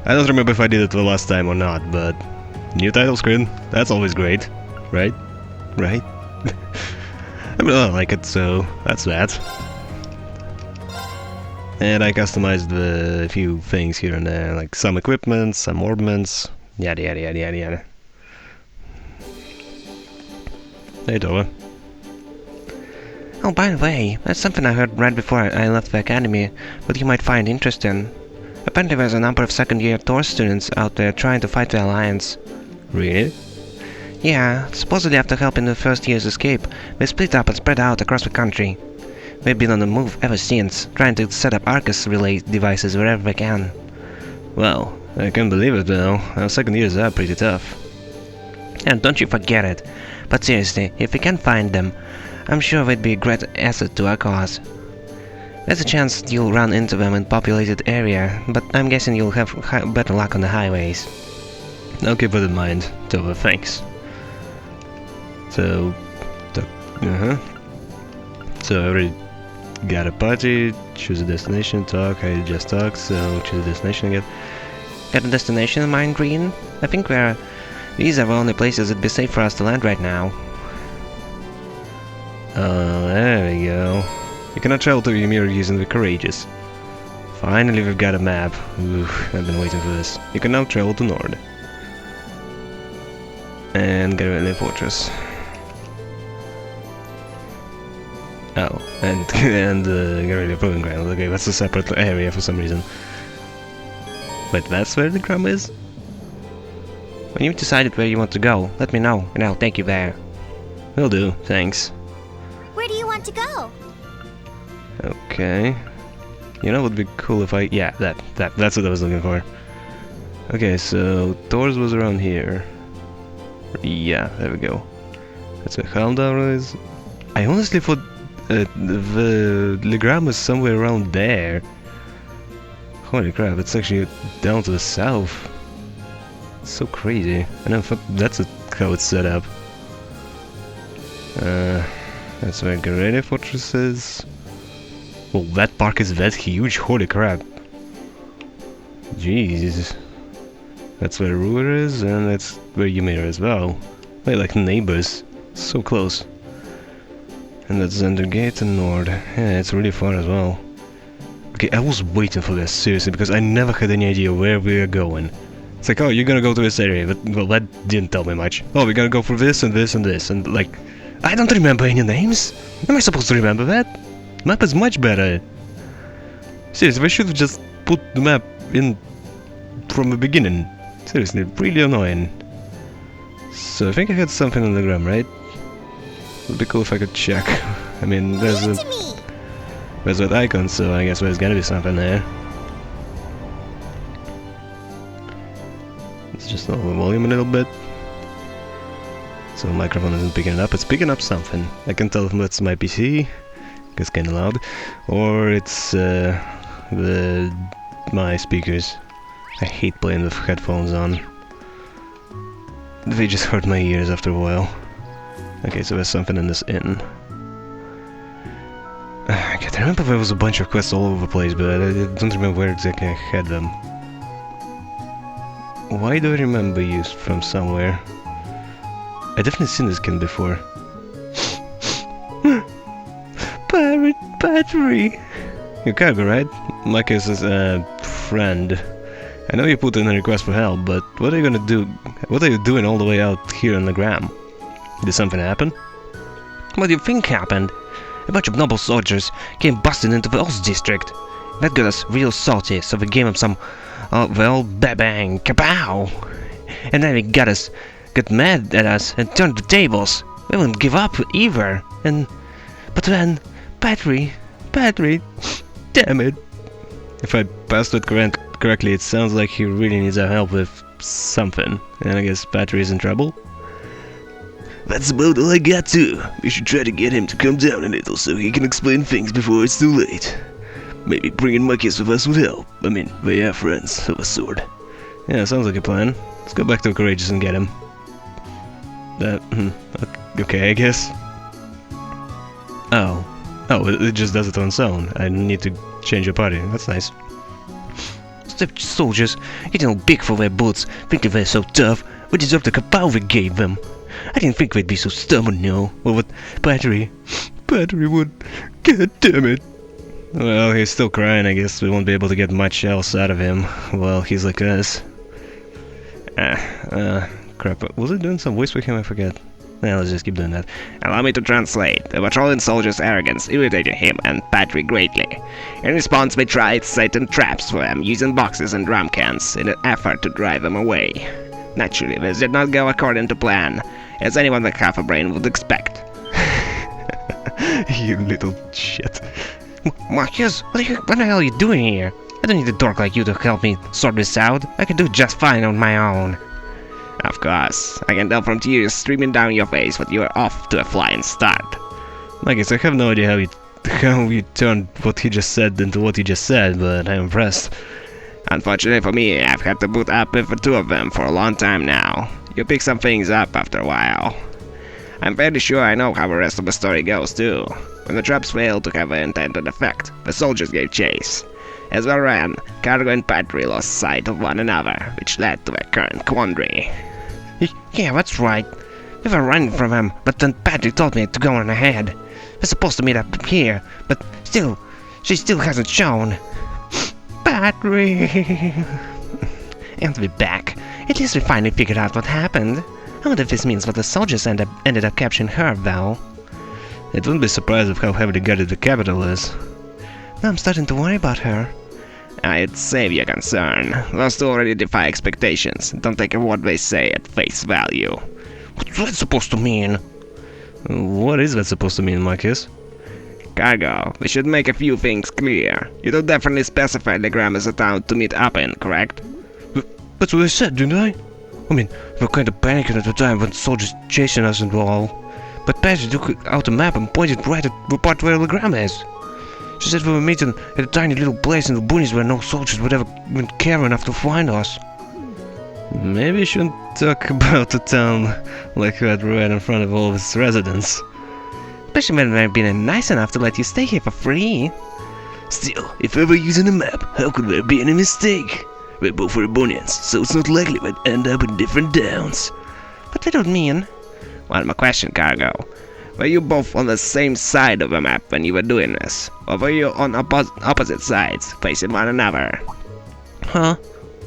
I don't remember if I did it the last time or not, but new title screen, that's always great, right? Right? I mean, I like it, so that's that. And I customized a few things here and there, like some equipment, some ornaments, yada yada yada yada yada. Hey, Tova. Oh, by the way, that's something I heard right before I left the academy, but you might find interesting. Apparently there's a number of second-year Thor students out there trying to fight the Alliance. Really? Yeah, supposedly after helping the first year's escape, they split up and spread out across the country. They've been on the move ever since, trying to set up Arcus relay devices wherever they can. Well, I can't believe it though. Our second years are pretty tough. And don't you forget it. But seriously, if we can find them, I'm sure they'd be a great asset to our cause. There's a chance you'll run into them in populated area, but I'm guessing you'll have better luck on the highways. I'll keep it in mind, Tova, thanks. So, So I already got a party, choose a destination, talk, I just talked, so choose a destination again. Got a destination in mind, Green? I think these are the only places that'd be safe for us to land right now. Oh, there we go. You cannot travel to Ymir using the Courageous. Finally we've got a map. Oof, I've been waiting for this. You can now travel to Nord. And Garelian Fortress. Oh, and Garelia Proving Ground. Okay, that's a separate area for some reason. But that's where the Grum is? When you've decided where you want to go, let me know, and I'll take you there. Will do, thanks. Where do you want to go? Okay. You know what would be cool if I... Yeah, that's what I was looking for. Okay, so Thor's was around here. Yeah, there we go. That's where Helmdar is. I honestly thought the Legram is somewhere around there. Holy crap, it's actually down to the south. It's so crazy. I know that's how it's set up. That's where Garede Fortress is. Well, that park is that huge, holy crap. Jeez. That's where Ruhr is, and that's where Ymir as well. They're like neighbors. So close. And that's Zendergate and Nord. Yeah, it's really far as well. Okay, I was waiting for this, seriously, because I never had any idea where we are going. It's like, oh, you're gonna go to this area, but, well, that didn't tell me much. Oh, we're gonna go for this and this and this, and, like, I don't remember any names. Am I supposed to remember that? Map is much better. Seriously, they should have just put the map in from the beginning. Seriously, really annoying. So I think I had something on the gram, right? Would be cool if I could check. I mean, there's that icon, so I guess there's gotta be something there. Let's just lower the volume a little bit. So the microphone isn't picking it up. It's picking up something. I can tell if that's my PC. It's kinda loud. Or it's my speakers. I hate playing with headphones on. They just hurt my ears after a while. Okay, so there's something in this inn. I can't remember there was a bunch of quests all over the place, but I don't remember where exactly I had them. Why do I remember you from somewhere? I definitely seen this skin before. Pirate battery! You're cargo, right? Marcus is a friend. I know you put in a request for help, but what are you gonna do? What are you doing all the way out here on the gram? Did something happen? What do you think happened? A bunch of noble soldiers came busting into the Oz district. That got us real salty, so we gave them some, well, bang, kapow! And then they got mad at us and turned the tables. We wouldn't give up either. But then, battery, damn it. If I passed it correctly, it sounds like he really needs our help with something. And I guess Battery's in trouble? That's about all I got too. We should try to get him to come down a little so he can explain things before it's too late. Maybe bringing Marcus with us would help. I mean, they are friends of a sort. Yeah, sounds like a plan. Let's go back to Courageous and get him. Okay, I guess. Oh, it just does it on its own. I need to change your party. That's nice. savage soldiers, getting all big for their boots, thinking they're so tough. We deserve the kapow we gave them. I didn't think they'd be so stubborn, no. Well, what? Battery would. God damn it. Well, he's still crying. I guess we won't be able to get much else out of him. Well, he's like us. Crap. Was it doing some voice with him? I forget. Yeah, let's just keep doing that. Allow me to translate. The patrolling soldier's arrogance irritated him and Patrick greatly. In response, they tried setting traps for them using boxes and drum cans in an effort to drive them away. Naturally, this did not go according to plan, as anyone with half a brain would expect. You little shit. Marcus, what the hell are you doing here? I don't need a dork like you to help me sort this out. I can do it just fine on my own. Of course, I can tell from tears streaming down your face that you are off to a flying start. I guess I have no idea how you turned what he just said into what he just said, but I'm impressed. Unfortunately for me, I've had to put up with the two of them for a long time now. You pick some things up after a while. I'm fairly sure I know how the rest of the story goes too. When the traps failed to have the intended effect, the soldiers gave chase. As they ran, Cargo and Patrick lost sight of one another, which led to their current quandary. Yeah, that's right. We were running from him, but then Patrick told me to go on ahead. We're supposed to meet up here, but she still hasn't shown. Patrick! And we're back. At least we finally figured out what happened. I wonder if this means that the soldiers ended up capturing her, though. It wouldn't be surprised with how heavily guarded the capital is. Now I'm starting to worry about her. I'd save your concern. Those two already defy expectations. Don't take a word they say at face value. What's that supposed to mean? What is that supposed to mean, Marcus? Cargo, we should make a few things clear. You don't definitely specify Legram as a town to meet up in, correct? That's what I said, didn't I? I mean, we were kind of panicking at the time when soldiers chasing us and all. But Patty took out a map and pointed right at the part where Legram is. She said we were meeting at a tiny little place in the boonies where no soldiers would ever even care enough to find us. Maybe you shouldn't talk about the town like that right in front of all of its residents. Especially when they're being nice enough to let you stay here for free. Still, if ever using a map, how could there be any mistake? We're both Rebonians, so it's not likely we'd end up in different towns. But they don't mean... One more question, Cargo. Were you both on the same side of the map when you were doing this? Or were you on opposite sides, facing one another? Huh?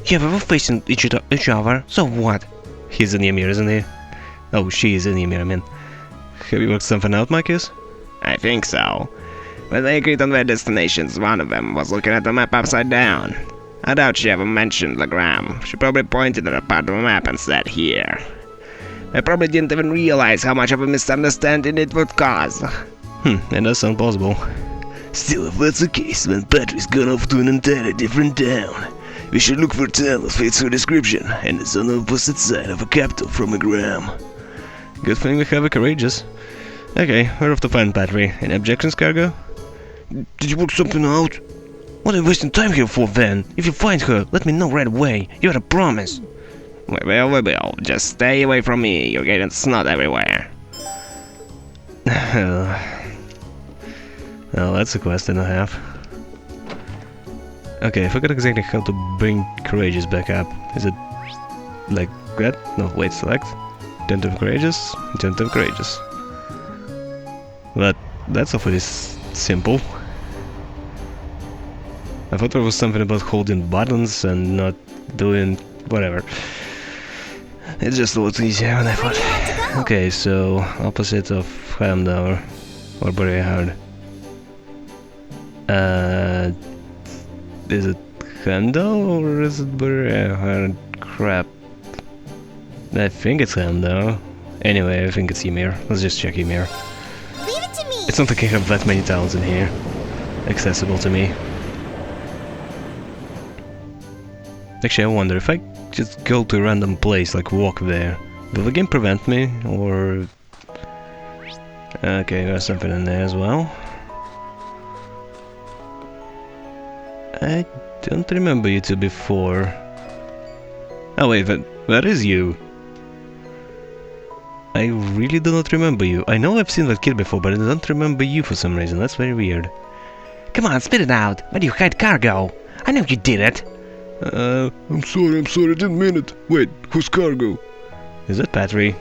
Yeah, we were facing each other, so what? He's in Ymir, isn't he? Oh, she's in Ymir, I mean. Have you worked something out, Marcus? I think so. When they agreed on their destinations, one of them was looking at the map upside down. I doubt she ever mentioned Legram. She probably pointed at a part of the map and said here. They probably didn't even realize how much of a misunderstanding it would cause. It does sound plausible. Still, if that's the case, then Patrick's gone off to an entirely different town. We should look for a town that fits her description, and is on the opposite side of a capital from Legram. Good thing we have a courageous. Okay, we're off to find Patrick. Any objections, Cargo? Did you work something out? What are you wasting time here for then? If you find her, let me know right away. You had a promise. We will. Just stay away from me. You're getting snot everywhere. Well, that's a quest and a half. Okay, I forgot exactly how to bring Courageous back up. Is it like that? No, wait, select. Attentive Courageous, Attentive Courageous. That's awfully simple. I thought there was something about holding buttons and not doing whatever. It's just a little easier than I thought. Okay, so opposite of Heimdall or Boreahard. Is it Heimdall or is it Boreahard? Crap. I think it's Heimdall. Anyway, I think it's Ymir. Let's just check Ymir. Leave it to me. It's not like I have that many towns in here accessible to me. Actually, I wonder if I just go to a random place, like walk there, will the game prevent me, or... Okay, there's something in there as well. I don't remember you two before. Oh wait, that is you. I really do not remember you. I know I've seen that kid before, but I don't remember you for some reason. That's very weird. Come on, spit it out. Why do you hide Cargo? I know you did it. I'm sorry, didn't mean it. Wait, who's cargo? Is that Patry?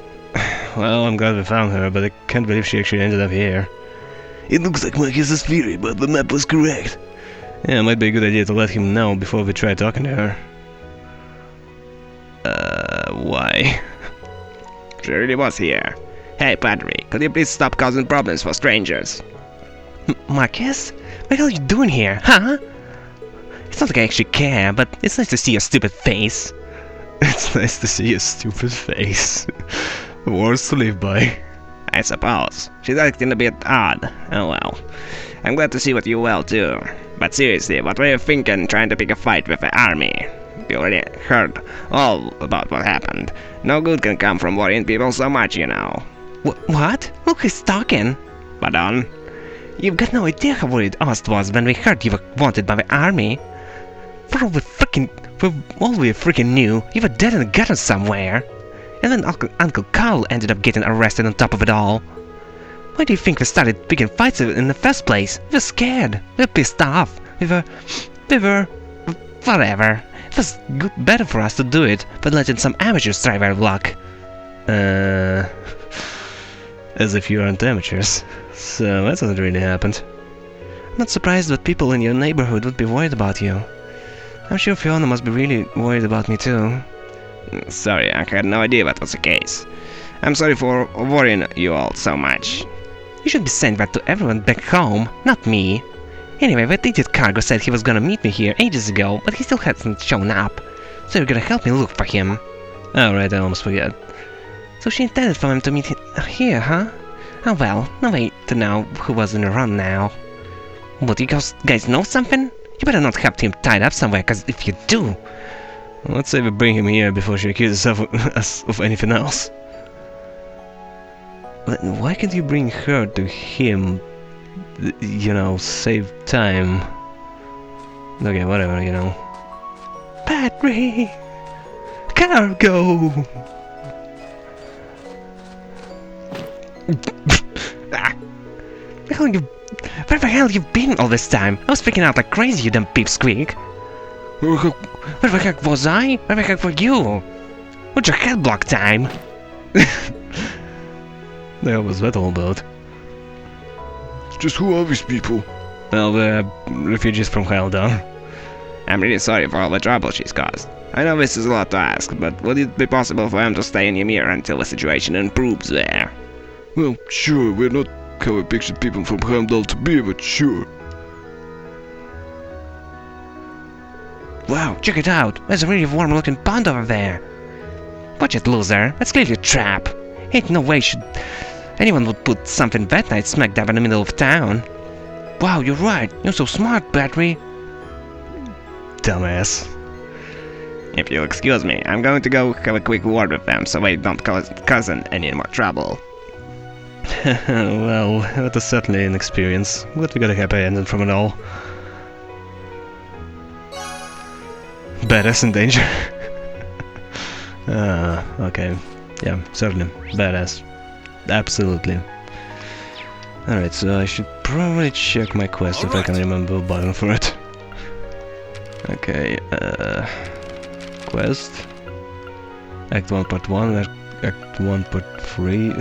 Well, I'm glad we found her, but I can't believe she actually ended up here. It looks like Marcus's theory, but the map was correct. Yeah, it might be a good idea to let him know before we try talking to her. Why? She really was here. Hey, Padre, could you please stop causing problems for strangers? Marcus? What the hell are you doing here, huh? It's not like I actually care, but it's nice to see your stupid face. It's nice to see your stupid face. Words to live by. I suppose. She's acting a bit odd. Oh well. I'm glad to see what you well too. But seriously, what were you thinking trying to pick a fight with the army? You already heard all about what happened. No good can come from worrying people so much, you know. What? Look who's talking. But on. You've got no idea how worried Ost was when we heard you were wanted by the army. For all we freaking knew, you were dead in a gutter somewhere. And then Uncle Carl ended up getting arrested on top of it all. Why do you think we started picking fights in the first place? We were scared. We were pissed off. We were... whatever. It was better for us to do it, but letting some amateurs try their luck. As if you aren't amateurs. So that hasn't really happened. I'm not surprised that people in your neighborhood would be worried about you. I'm sure Fiona must be really worried about me too. Sorry, I had no idea that was the case. I'm sorry for worrying you all so much. You should be saying that to everyone back home, not me. Anyway, that idiot Cargo said he was gonna meet me here ages ago, but he still hasn't shown up. So you're gonna help me look for him. Oh right, I almost forget. So she intended for him to meet here, huh? Oh well, no way to know who was in the run now. What, you guys know something? You better not have him tied up somewhere, cause if you do... Let's say we bring him here before she accuses us of anything else. Why can't you bring her to him? You know, save time. Okay, whatever, you know. Patry! Cargo! Where the hell you been all this time? I was freaking out like crazy, you dumb pipsqueak. Where the heck was I? Where the heck were you? What's your head block time? What was that all about? Just who are these people? Well, the refugees from Helldown. I'm really sorry for all the trouble she's caused. I know this is a lot to ask, but would it be possible for him to stay in Ymir until the situation improves there? Well, sure, we're not how I pictured people from Heimdall to be, but sure. Wow, check it out! There's a really warm-looking pond over there. Watch it, loser. That's clearly a trap. Ain't no way anyone would put something that nice smack dab in the middle of town. Wow, you're right. You're so smart, Battery. Dumbass. If you'll excuse me, I'm going to go have a quick word with them so they don't cause cousin any more trouble. Well, that is certainly an experience, but we got a happy ending from it all. Badass in danger. Okay. Yeah, certainly. Badass. Absolutely. Alright, so I should probably check my quest if I can remember a button for it. Okay, quest. Act 1 part 1, Act 1 part 3.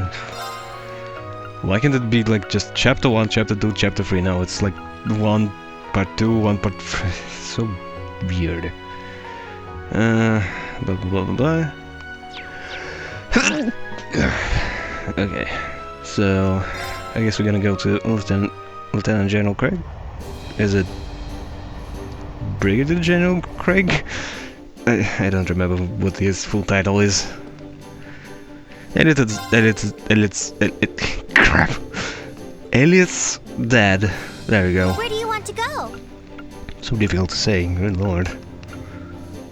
Why can't it be like just chapter 1, chapter 2, chapter 3 now? It's like 1 part 2, 1 part 3. So weird. Blah blah blah blah. Okay, so I guess we're gonna go to Lieutenant General Craig. Is it Brigadier General Craig? I don't remember what his full title is. Crap. Elliot's dad. There we go. Where do you want to go? So difficult to say. Good lord.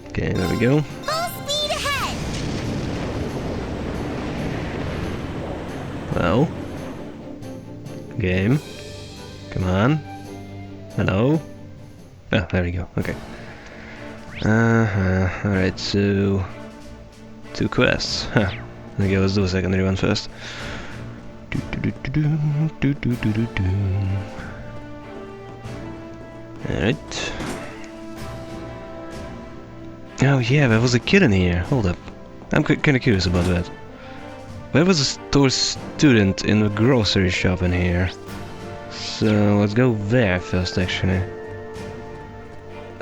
Okay, there we go. Full speed ahead! Well. Game. Come on. Hello. Oh, there we go. Okay. Alright, so 2 quests. Huh. Okay, let's do a secondary one first. Alright. Oh yeah, there was a kid in here. Hold up. I'm kinda curious about that. There was a store student in the grocery shop in here. So let's go there first, actually.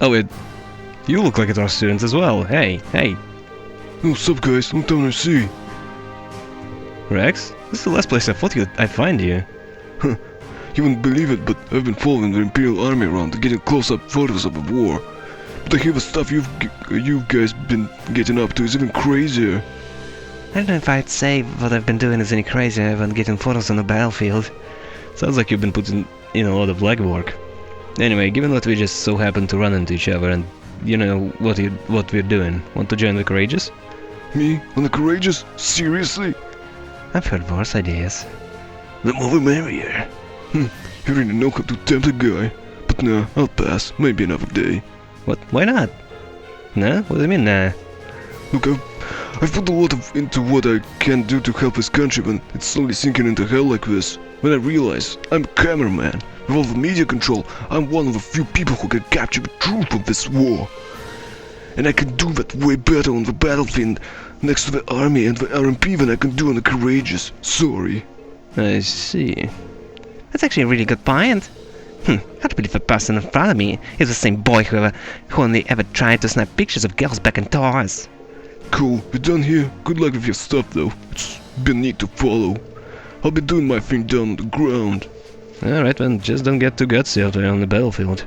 Oh wait, you look like a store student as well. Hey, hey. Oh, what's up, guys? Long time no see. Rex? This is the last place I thought I'd find you. You wouldn't believe it, but I've been following the Imperial Army around, getting close-up photos of the war. But I hear the stuff you guys been getting up to is even crazier. I don't know if I'd say what I've been doing is any crazier than getting photos on the battlefield. Sounds like you've been putting in a lot of legwork. Anyway, given that we just so happened to run into each other and you know what we're doing, want to join the Courageous? Me? On the Courageous? Seriously? I've heard worse ideas. The more the merrier. You really know how to tempt a guy. But nah, I'll pass. Maybe another day. What? Why not? Nah? What do you mean, nah? Look, I've put a lot into what I can do to help this country, but it's slowly sinking into hell like this. When I realize I'm a cameraman, with all the media control, I'm one of the few people who can capture the truth of this war. And I can do that way better on the battlefield next to the army and the RMP than I can do on the Courageous. Sorry. I see. That's actually a really good point. Can't believe the person in front of me is the same boy who only ever tried to snap pictures of girls back in tours. Cool, we're done here. Good luck with your stuff though. It's been neat to follow. I'll be doing my thing down on the ground. Alright then, just don't get too gutsy out there on the battlefield.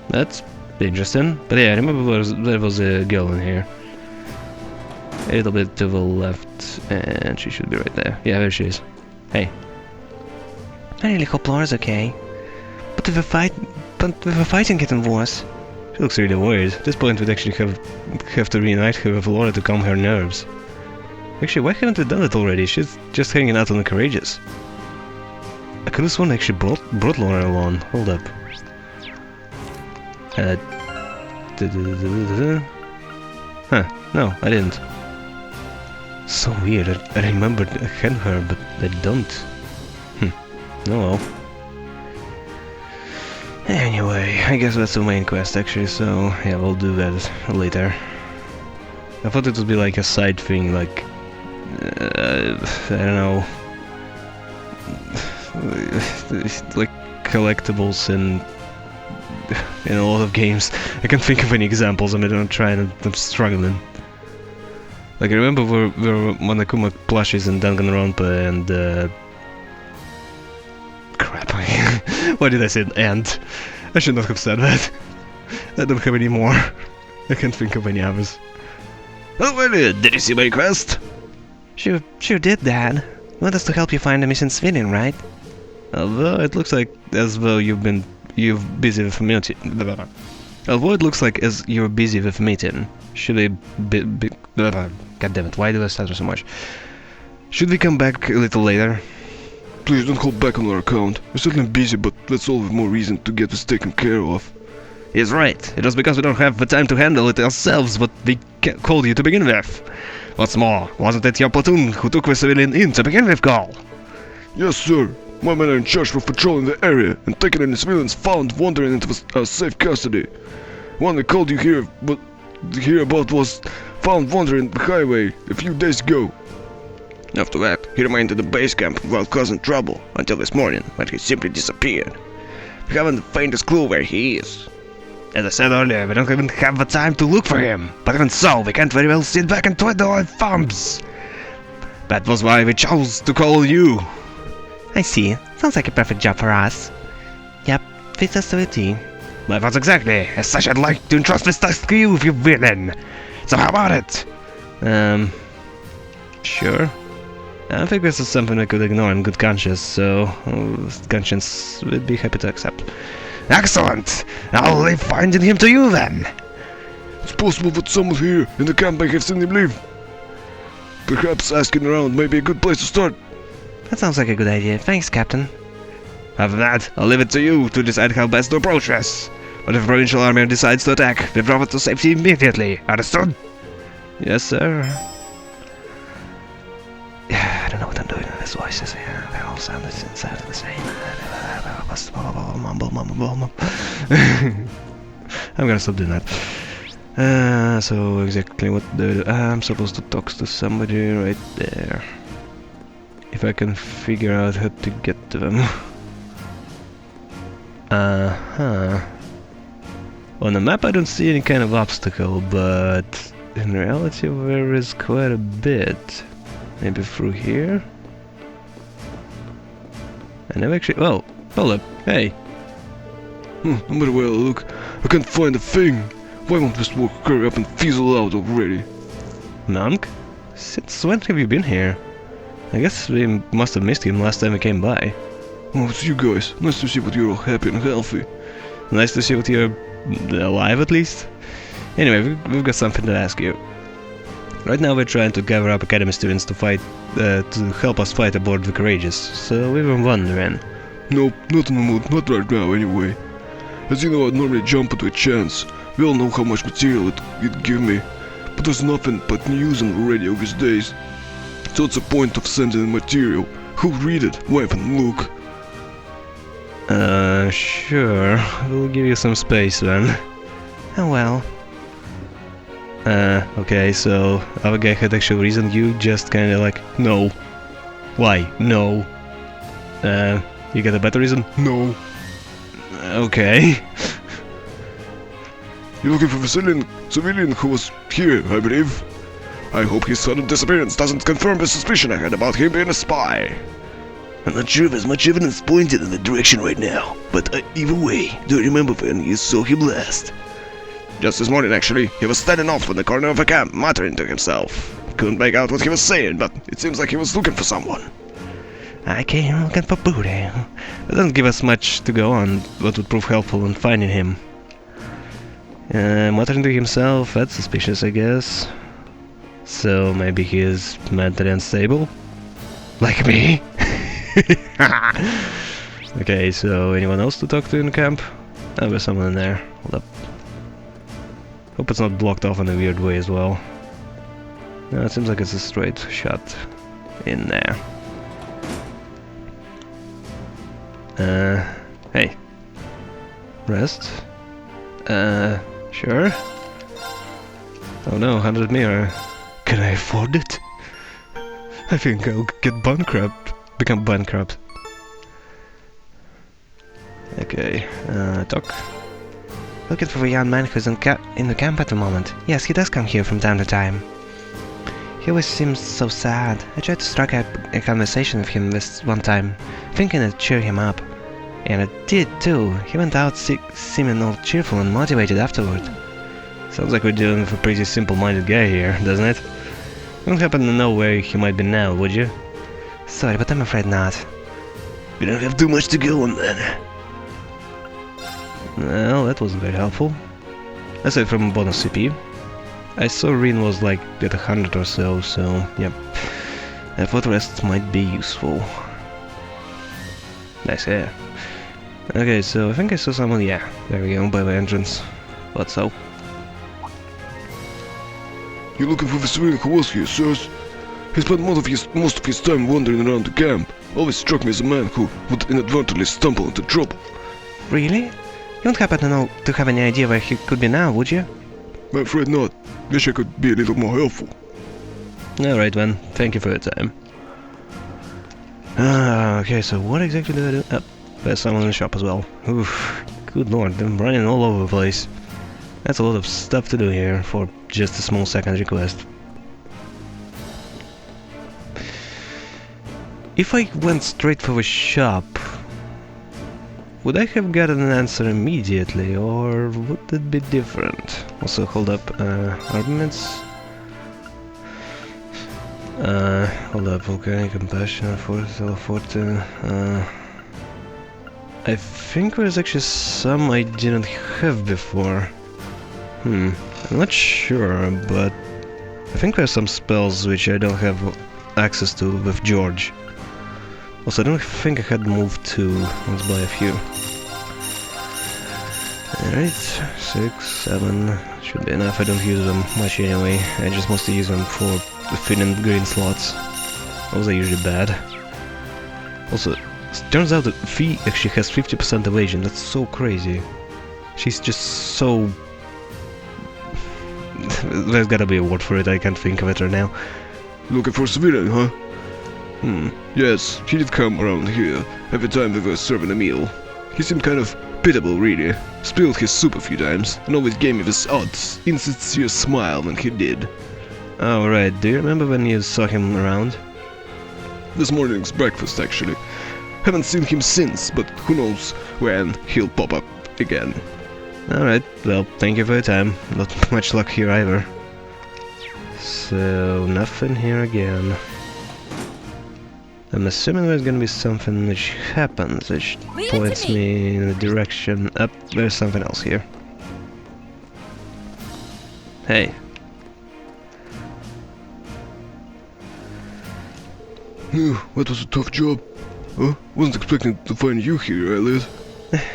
That's interesting. But yeah, I remember there was a girl in here. A little bit to the left, and she should be right there. Yeah, there she is. Hey. I really hope Laura's okay. But with the fighting getting worse. She looks really worried. At this point we'd actually have to reunite her with Laura to calm her nerves. Actually, why haven't we done it already? She's just hanging out on the Courageous. I could have sworn I actually brought Laura along. Hold up. Huh, no, I didn't. So weird, I remembered I had her, but I don't. Oh well. Anyway, I guess that's the main quest actually, so yeah, we'll do that later. I thought it would be like a side thing, like... I don't know... like collectibles in a lot of games. I can't think of any examples. I mean, I'm trying and I'm struggling. Like I remember there were Monokuma plushies in Danganronpa and crap. Why did I say and? I should not have said that. I don't have any more. I can't think of any others. Oh, well, did you see my quest? Sure did, Dad. You want us to help you find the missing civilian, right? Although it looks like as though you've busy with a meeting. Although it looks like as you're busy with a meeting. Should I God damn it, why do I stutter so much? Should we come back a little later? Please don't hold back on our account. We're certainly busy, but that's all the more reason to get this taken care of. He's right. It was because we don't have the time to handle it ourselves what we called you to begin with. What's more, wasn't it your platoon who took the civilian in to begin with, Gall? Yes, sir. My men are in charge for patrolling the area and taking any civilians found wandering into safe custody. One we called you here, but about was found wandering the highway a few days ago. After that, he remained at the base camp without causing trouble until this morning, when he simply disappeared. We haven't the faintest clue where he is. As I said earlier, we don't even have the time to look for him. But even so, we can't very well sit back and twiddle our thumbs. That was why we chose to call you. I see. Sounds like a perfect job for us. Yep, fits us to a T. My thoughts exactly. As such, I'd like to entrust this task to you, you villain. So how about it? Sure. I think this is something I could ignore in good conscience, so conscience would be happy to accept. Excellent! I'll leave finding him to you then. It's possible that someone here in the camp may have seen him leave. Perhaps asking around may be a good place to start. That sounds like a good idea. Thanks, Captain. After that, I'll leave it to you to decide how best to approach this. But if the provincial army decides to attack, we drop it to safety immediately. Understood? Yes, sir. I don't know what I'm doing with these voices. They all sound exactly the same. I'm gonna stop doing that. So exactly what I'm supposed to talk to somebody right there. If I can figure out how to get to them. On the map I don't see any kind of obstacle, but in reality there is quite a bit. Maybe through here? I never actually... well, hold up, hey. No matter where I look, I can't find a thing. Why won't this walk hurry up and fizzle out already? Monk? Since when have you been here? I guess we must have missed him last time we came by. Oh, it's you guys. Nice to see that you're all happy and healthy. Nice to see that you're alive at least. Anyway, we've got something to ask you. Right now we're trying to gather up academy students to fight, to help us fight aboard the Courageous, so we were wondering. Nope, not in the mood, not right now anyway. As you know, I'd normally jump into a chance. We all know how much material it'd give me, but there's nothing but news on the radio these days. So what's the point of sending the material? Who'll read it? Why even look? Sure. We'll give you some space then. Oh well. Okay, so our guy had actual reason, you just kinda like, no. Why? No. You got a better reason? No. Okay. You're looking for the civilian who was here, I believe. I hope his sudden disappearance doesn't confirm the suspicion I had about him being a spy. I'm not sure there's much evidence pointed in that direction right now, but either way, do you remember when you saw him last? Just this morning, actually. He was standing off in the corner of a camp, muttering to himself. Couldn't make out what he was saying, but it seems like he was looking for someone. I came looking for booty. It doesn't give us much to go on, what would prove helpful in finding him. Muttering to himself, that's suspicious, I guess. So maybe he is mentally unstable? Like me? Okay, so anyone else to talk to in the camp? Oh, there's someone in there. Hold up. Hope it's not blocked off in a weird way as well. No, it seems like it's a straight shot in there. Hey. Rest? Sure? Oh no, 100 mirror. Can I afford it? I think I'll get bankrupt. Become bankrupt. Okay, talk. Looking for a young man who's in the camp at the moment. Yes, he does come here from time to time. He always seems so sad. I tried to strike up a conversation with him this one time, thinking it'd cheer him up. And it did too. He went out seeming all cheerful and motivated afterward. Sounds like we're dealing with a pretty simple-minded guy here, doesn't it? You don't happen to know where he might be now, would you? Sorry, but I'm afraid not. We don't have too much to go on then. Well, that wasn't very helpful. Aside from bonus CP. I saw Rin was like at 100 or so, yep. I thought rest might be useful. Nice hair. Okay, so I think I saw someone, yeah, there we go, by the entrance. What so? You're looking for the civilian who was here, sirs? He spent most of his time wandering around the camp. Always struck me as a man who would inadvertently stumble into trouble. Really? You don't happen to have any idea where he could be now, would you? I'm afraid not. Wish I could be a little more helpful. Alright then, thank you for your time. Okay, so what exactly do I do? Oh, there's someone in the shop as well. Oof, good lord, I'm running all over the place. That's a lot of stuff to do here for just a small secondary quest. If I went straight for the shop, would I have gotten an answer immediately, or would it be different? Also, hold up, arguments? Hold up, volcanic compassion, fortune, I think there's actually some I didn't have before. I'm not sure, but I think there's some spells which I don't have access to with George. Also, I don't think I had moved to. Let's buy a few. Alright, 6, 7, should be enough. I don't use them much anyway. I just mostly use them for the thin and green slots. Those are usually bad. Also, it turns out that Fee actually has 50% evasion. That's so crazy. She's just so... There's gotta be a word for it, I can't think of it right now. Looking for civilian, huh? Yes, he did come around here every time we were serving a meal. He seemed kind of pitiable, really. Spilled his soup a few times, and always gave me this odd, insincere smile when he did. Oh, right. Do you remember when you saw him around? This morning's breakfast, actually. Haven't seen him since, but who knows when he'll pop up again. Alright, well, thank you for your time. Not much luck here either. So, nothing here again. I'm assuming there's gonna be something which happens, which Leave it to points me. me in the direction up. There's something else here. Hey. That was a tough job. Wasn't expecting to find you here, Elliot.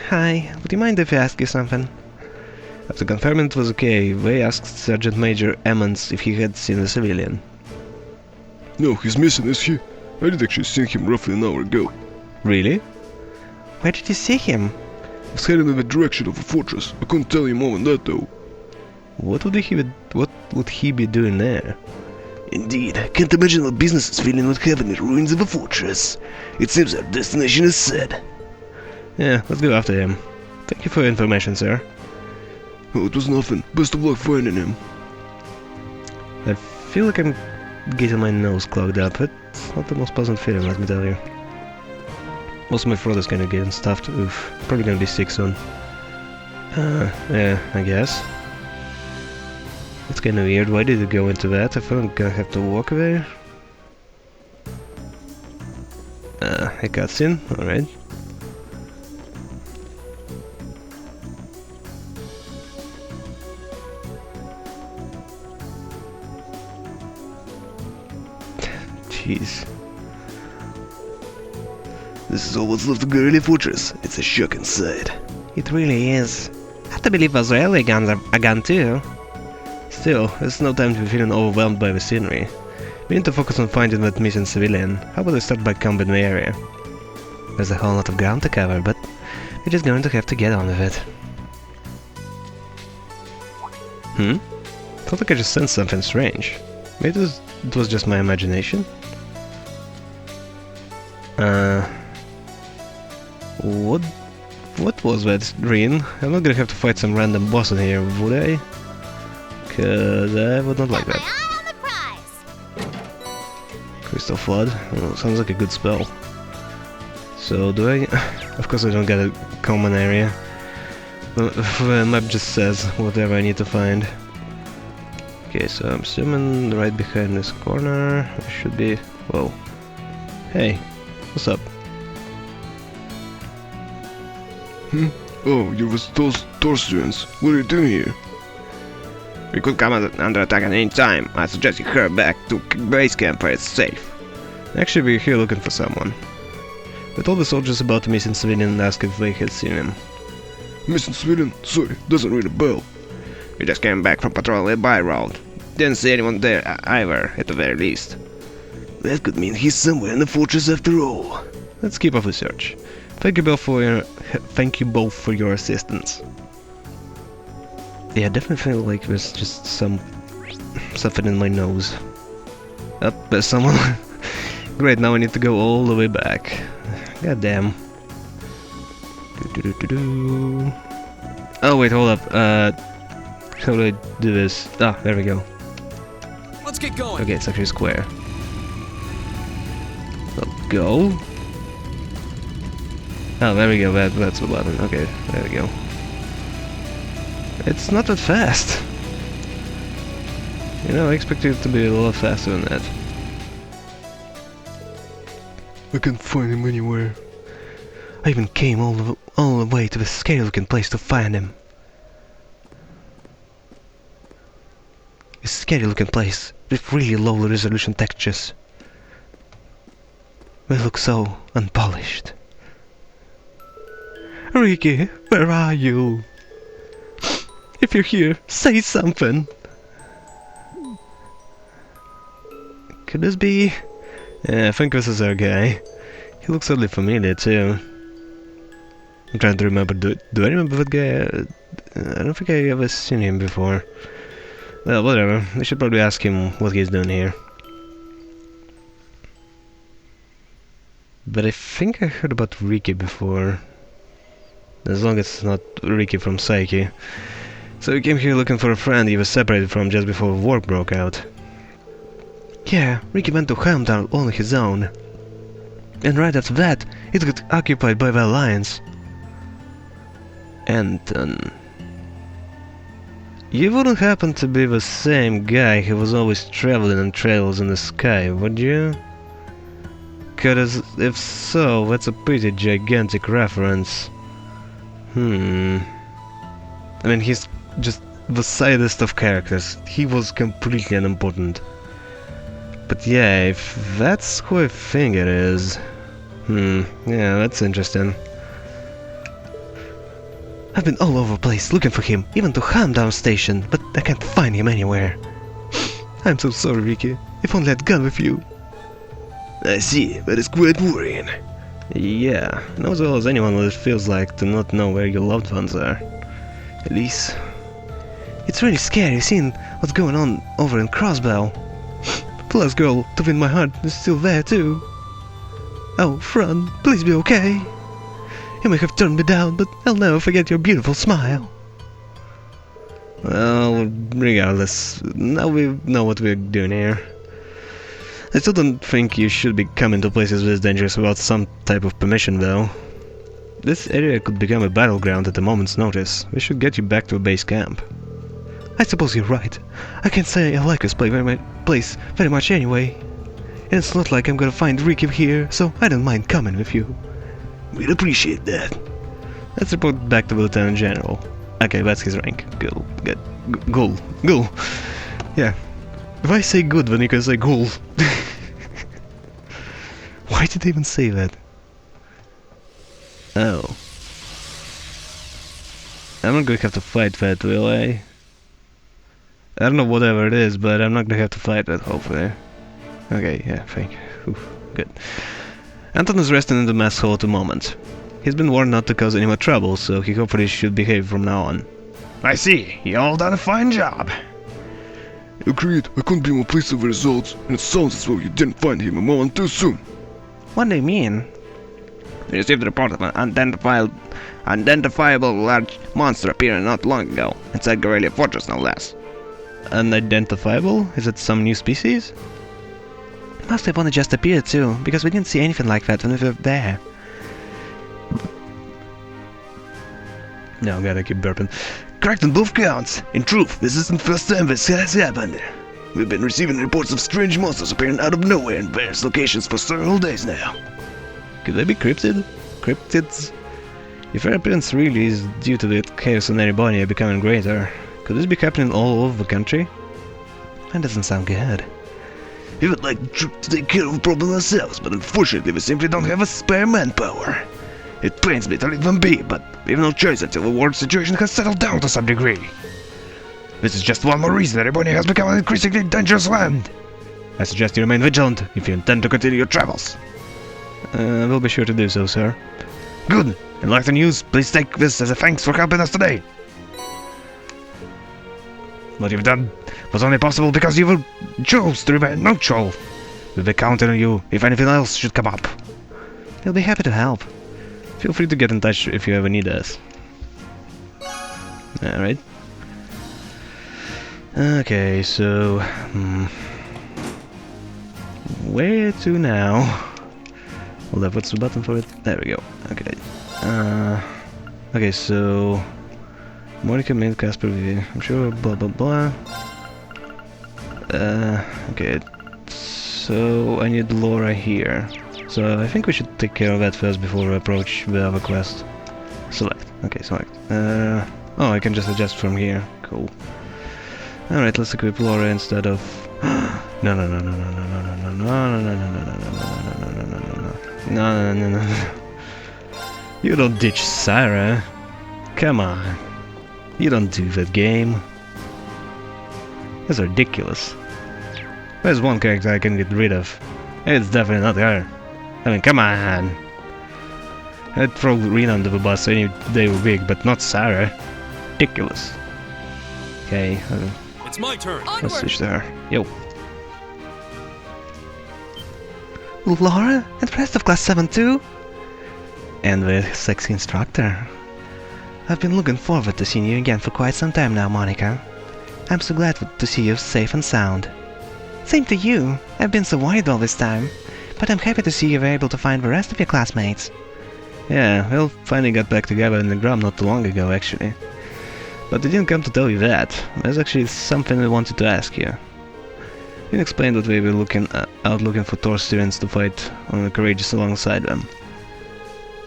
Hi, would you mind if I ask you something? After confirming it was okay, they asked Sergeant Major Emmons if he had seen a civilian. No, he's missing, is he? I did actually see him roughly an hour ago. Really? Where did you see him? He was heading in the direction of a fortress. I couldn't tell you more than that, though. What would he be doing there? Indeed, I can't imagine what business is feeling would have in the ruins of a fortress. It seems our destination is set. Yeah, let's go after him. Thank you for your information, sir. Oh, it was nothing. Best of luck finding him. I feel like I'm getting my nose clogged up. It's not the most pleasant feeling, let me tell you. Also, my throat is kinda getting stuffed. Oof, probably gonna be sick soon. Yeah, I guess. It's kinda weird. Why did it go into that? I thought I'm gonna have to walk there. A cutscene? Alright. Jeez. This is all what's left of Guerrilla Fortress. It's a shocking sight. It really is. I have to believe those railway guns are a gun too. Still, there's no time to be feeling overwhelmed by the scenery. We need to focus on finding that missing civilian. How about I start by combing the area? There's a whole lot of ground to cover, but we're just going to have to get on with it. Felt like I just sensed something strange. Maybe it was just my imagination? What was that, Green? I'm not gonna have to fight some random boss in here, would I? Cause I would not like Got my that. eye on the prize. Crystal Flood? Oh, sounds like a good spell. So, do I... Of course I don't get a common area. The map just says whatever I need to find. Okay, so I'm assuming right behind this corner I should be... Whoa. Hey, what's up? Oh, you're with those Torsians. What are you doing here? We could come under attack at any time. I suggest you hurry back to base camp where it's safe. Actually, we're here looking for someone. We told the soldiers about the missing civilian and asked if they had seen him. Missing civilian? Sorry, doesn't ring a bell. We just came back from patrolling the by road. Didn't see anyone there either, at the very least. That could mean he's somewhere in the fortress after all. Let's keep up the search. Thank you both for your assistance. Yeah, I definitely feel like there's just something in my nose. Up, there's someone. Great, now I need to go all the way back. God damn. Oh wait, hold up. How do I do this? Ah, there we go. Let's get going. Okay, it's actually square. So go. Oh, there we go. That's the button. Okay, there we go. It's not that fast. You know, I expected it to be a lot faster than that. I can't find him anywhere. I even came all the way to this scary-looking place to find him. This scary-looking place with really low-resolution textures. They look so unpolished. Ricky, where are you? If you're here, say something. Could this be? Yeah, I think this is our guy. He looks oddly familiar too. I'm trying to remember. Do I remember that guy? I don't think I ever seen him before. Well, whatever. I should probably ask him what he's doing here. But I think I heard about Ricky before. As long as it's not Ricky from Psyche. So he came here looking for a friend he was separated from just before war broke out. Yeah, Ricky went to Helmtown on his own. And right after that, it got occupied by the Alliance. Anton. You wouldn't happen to be the same guy who was always traveling on trails in the sky, would you? 'Cause if so, that's a pretty gigantic reference. I mean, he's just the sidest of characters. He was completely unimportant. But yeah, if that's who I think it is... yeah, that's interesting. I've been all over the place looking for him, even to Hamdown Station, but I can't find him anywhere. I'm so sorry, Ricky. If only I'd gone with you. I see, but it's quite worrying. Yeah, know as well as anyone what it feels like to not know where your loved ones are. Elise. It's really scary seeing what's going on over in Crossbow. The last girl to win my heart is still there too. Oh, Fran, please be okay. You may have turned me down, but I'll never forget your beautiful smile. Well, regardless, now we know what we're doing here. I still don't think you should be coming to places this dangerous without some type of permission, though. This area could become a battleground at a moment's notice. We should get you back to a base camp. I suppose you're right. I can't say I like this place very much anyway. And it's not like I'm gonna find Ricky here, so I don't mind coming with you. We'd appreciate that. Let's report back to the Lieutenant General. Okay, that's his rank. Ghoul. Good. Ghoul. Ghoul. Yeah. If I say good, then you can say ghoul. Why did they even say that? Oh. I'm not gonna have to fight that, will I? I don't know whatever it is, but I'm not gonna have to fight that, hopefully. Okay, yeah, thank you. Good. Anton is resting in the mess hall at the moment. He's been warned not to cause any more trouble, so he hopefully should behave from now on. I see. You all done a fine job. Agreed, I couldn't be more pleased with the results, and it sounds as though you didn't find him a moment too soon. What do you mean? We received a report of an unidentifiable large monster appearing not long ago inside Gorelia Fortress, no less. Unidentifiable? Is it some new species? Must have only just appeared too, because we didn't see anything like that when we were there. No, God, I keep burping. Correct on both counts. In truth, this isn't the first time this has happened. We've been receiving reports of strange monsters appearing out of nowhere in various locations for several days now. Could they be cryptid? Cryptids? If their appearance really is due to the chaos in Erebania becoming greater, could this be happening all over the country? That doesn't sound good. We would like to take care of the problem ourselves, but unfortunately we simply don't have a spare manpower. It pains me to leave them be, but we have no choice until the war situation has settled down to some degree. This is just one more reason Erebania has become an increasingly dangerous land. I suggest you remain vigilant if you intend to continue your travels. We'll be sure to do so, sir. Good. And like the news, please take this as a thanks for helping us today. What you've done was only possible because you chose to remain neutral. We'll be counting on you if anything else should come up. We'll be happy to help. Feel free to get in touch if you ever need us. Alright. Okay, so... where to now? Hold up, what's the button for it? There we go. Okay. Okay, so... Monica made Casper review. I'm sure blah blah blah. Okay. So I need Laura here. So I think we should take care of that first before we approach the other quest. Select. Okay, select. Oh, I can just adjust from here. Cool. Alright, let's equip Laura instead of... No. You don't ditch Sarah. Come on. You don't do that, game. That's ridiculous. There's one character I can get rid of. It's definitely not her. I mean, come on. I'd throw Rena under the bus any day of the week, but not Sarah. ridiculous. Okay, It's my turn. let's switch to her. Yo. Laura? And the rest of Class 7 too? And the sexy instructor. I've been looking forward to seeing you again for quite some time now, Monica. I'm so glad to see you safe and sound. Same to you. I've been so worried all this time. But I'm happy to see you were able to find the rest of your classmates. Yeah, we all finally got back together in the Grum not too long ago, actually. But I didn't come to tell you that. There's actually something I wanted to ask you. You explained that we were out looking for Thor students to fight on the Courageous alongside them.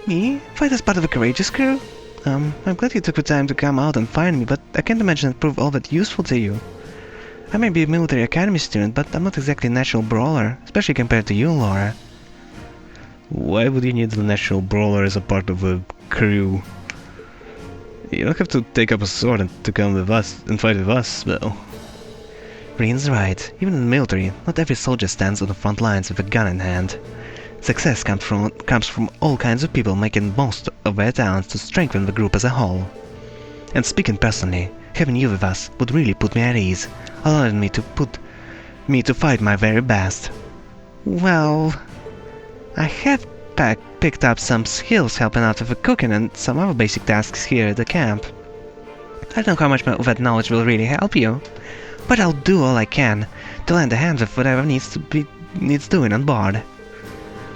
Me? Fight as part of a courageous crew? I'm glad you took the time to come out and find me, but I can't imagine it proved all that useful to you. I may be a military academy student, but I'm not exactly a natural brawler, especially compared to you, Laura. Why would you need the natural brawler as a part of a crew? You don't have to take up a sword and to come with us and fight with us, though. Reen's right. Even in the military, not every soldier stands on the front lines with a gun in hand. Success comes from all kinds of people making most of their talents to strengthen the group as a whole. And speaking personally, having you with us would really put me at ease, allowing me to fight my very best. Well, I have picked up some skills helping out with the cooking and some other basic tasks here at the camp. I don't know how much of that knowledge will really help you, but I'll do all I can to lend a hand with whatever needs doing on board.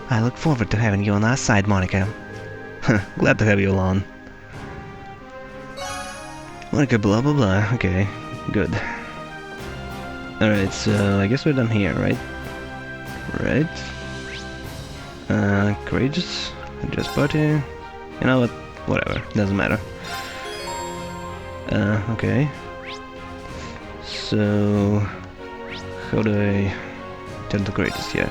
I look forward to having you on our side, Monica. Glad to have you along. Monica blah blah blah, okay, good. Alright, so I guess we're done here, right? Right. Courageous, just party. You know what? Whatever, doesn't matter. Okay. So, how do I turn to courageous? Yeah.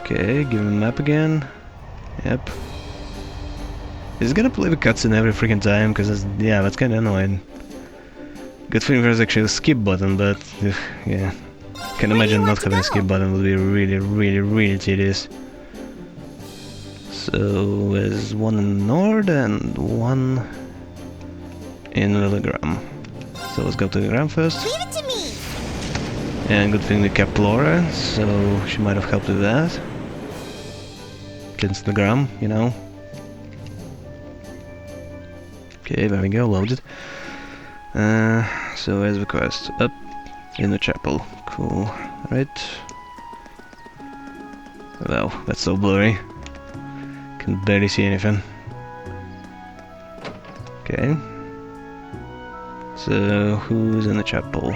Okay, give him a map again. Yep. Is it gonna play the cutscene every freaking time? Cause yeah, that's kinda annoying. Good thing there's actually a skip button, but yeah. Can imagine not having a skip button would be really tedious. So there's one in Nord and one in the Gram. So let's go to the Gram first. Leave it to me. And good thing we kept Laura, so she might have helped with that. Against the Gram, you know. Okay, there we go, loaded. So where's the quest? Up in the chapel. Cool. Right. Well, that's so blurry. Can barely see anything. Okay. So who's in the chapel?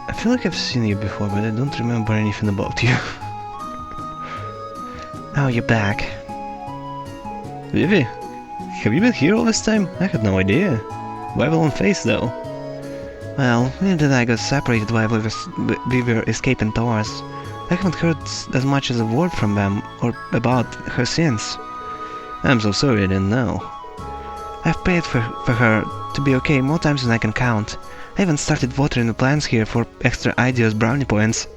I feel like I've seen you before, but I don't remember anything about you. Oh, you're back. Vivi? Have you been here all this time? I had no idea. Why the long face though? Well, Linda and I got separated while we were escaping Taurus. I haven't heard as much as a word from them or about her since. I'm so sorry I didn't know. I've prayed for her to be okay more times than I can count. I even started watering the plants here for extra ideas brownie points.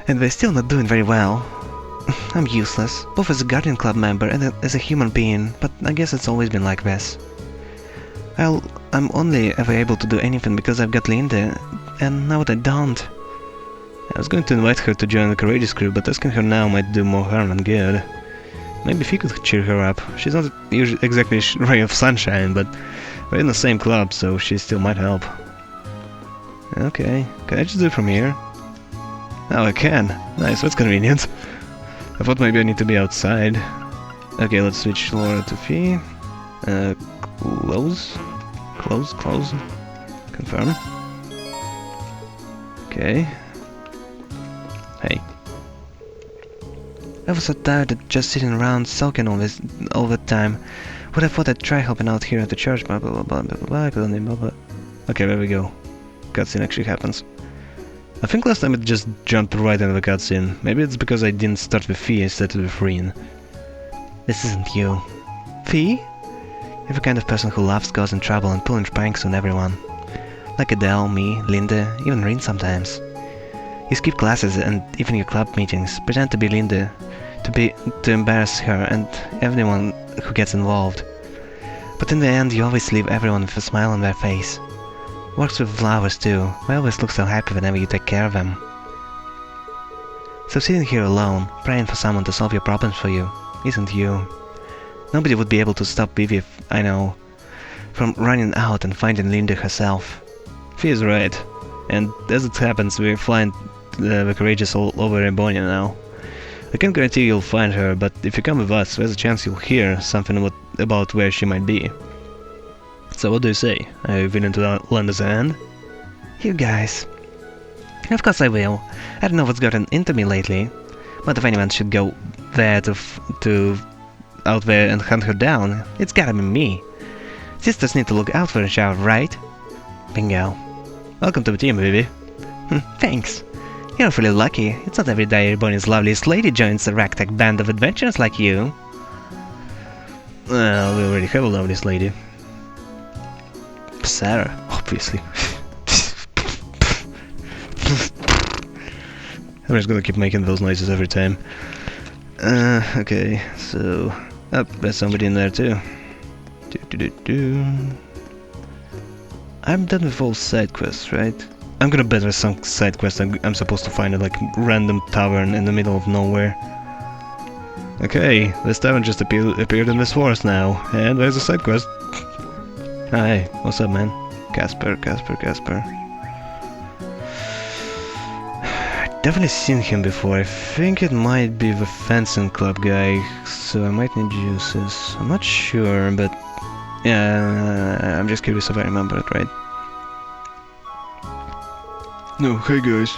And they're still not doing very well. I'm useless, both as a Guardian Club member and as a human being, but I guess it's always been like this. I'm only ever able to do anything because I've got Linda, and now that I don't. I was going to invite her to join the Courageous crew, but asking her now might do more harm than good. Maybe if you could cheer her up. She's not exactly a ray of sunshine, but we're in the same club, so she still might help. Okay, can I just do it from here? Oh, I can. Nice, that's convenient. I thought maybe I need to be outside. Okay, let's switch Laura to Fee. Close. Confirm. Okay. Hey. I was so tired of just sitting around sulking all the time. Would have thought I'd try helping out here at the church, blah blah blah blah blah blah blah. Okay, there we go. Cutscene actually happens. I think last time it just jumped right into the cutscene. Maybe it's because I didn't start with Fee instead of Reen. This isn't you. Fee? You're the kind of person who loves causing trouble and pulling pranks on everyone. Like Adele, me, Linda, even Reen sometimes. You skip classes and even your club meetings, pretend to be Linda to embarrass her and everyone who gets involved. But in the end, you always leave everyone with a smile on their face. Works with flowers too. They always look so happy whenever you take care of them. So sitting here alone, praying for someone to solve your problems for you, isn't you. Nobody would be able to stop Vivi, I know, from running out and finding Linda herself. She is right. And as it happens, we're flying the Courageous all over Ebonia now. I can't guarantee you'll find her, but if you come with us, there's a chance you'll hear something about where she might be. So what do you say? Are you willing to lend us a hand? You guys. Of course I will. I don't know what's gotten into me lately, but if anyone should go there out there and hunt her down, it's gotta be me. Sisters need to look out for each other, right? Bingo. Welcome to the team, Vivi. Thanks. You're really lucky. It's not every day Ebonia's loveliest lady joins a ragtag band of adventurers like you. Well, we already have a loveliest lady. Sarah, obviously. I'm just gonna keep making those noises every time. Okay, so... Oh, there's somebody in there too. I'm done with all side quests, right? I'm gonna bet there's some side quest I'm supposed to find at like random tavern in the middle of nowhere. Okay, this tavern just appeared in this forest now, and there's a side quest. Hi, what's up, man? Casper. I've definitely seen him before. I think it might be the fencing club guy, so I might need juices. I'm not sure, but yeah, I'm just curious if I remember it right. No, hey guys.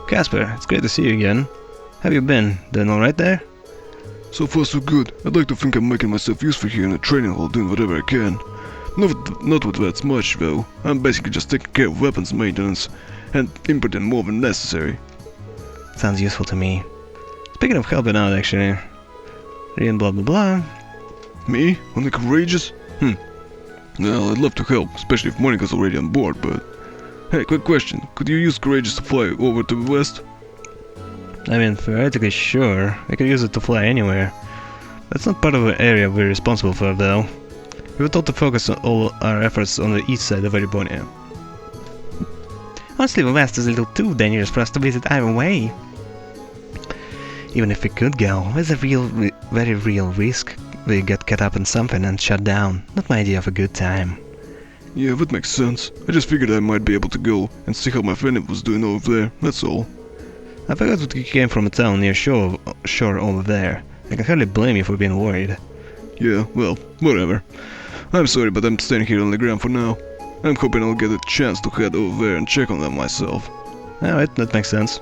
Casper, it's great to see you again. How have you been? Doing alright there? So far so good. I'd like to think I'm making myself useful here in the training hall, doing whatever I can. Not with that much though. I'm basically just taking care of weapons maintenance and importing more than necessary. Sounds useful to me. Speaking of helping out, actually. Reading blah blah blah. Me? Only courageous? Well, I'd love to help, especially if Monica's already on board, but... Hey, quick question. Could you use courageous to fly over to the west? I mean, theoretically sure. I could use it to fly anywhere. That's not part of the area we're responsible for, though. We were told to focus all our efforts on the east side of Erebonia. Honestly, the west is a little too dangerous for us to visit either way. Even if we could go, there's a very real risk we get caught up in something and shut down. Not my idea of a good time. Yeah, that makes sense. I just figured I might be able to go and see how my friend was doing over there, that's all. I forgot that you came from a town near shore over there. I can hardly blame you for being worried. Yeah, well, whatever. I'm sorry, but I'm staying here on the ground for now. I'm hoping I'll get a chance to head over there and check on them myself. Alright, that makes sense.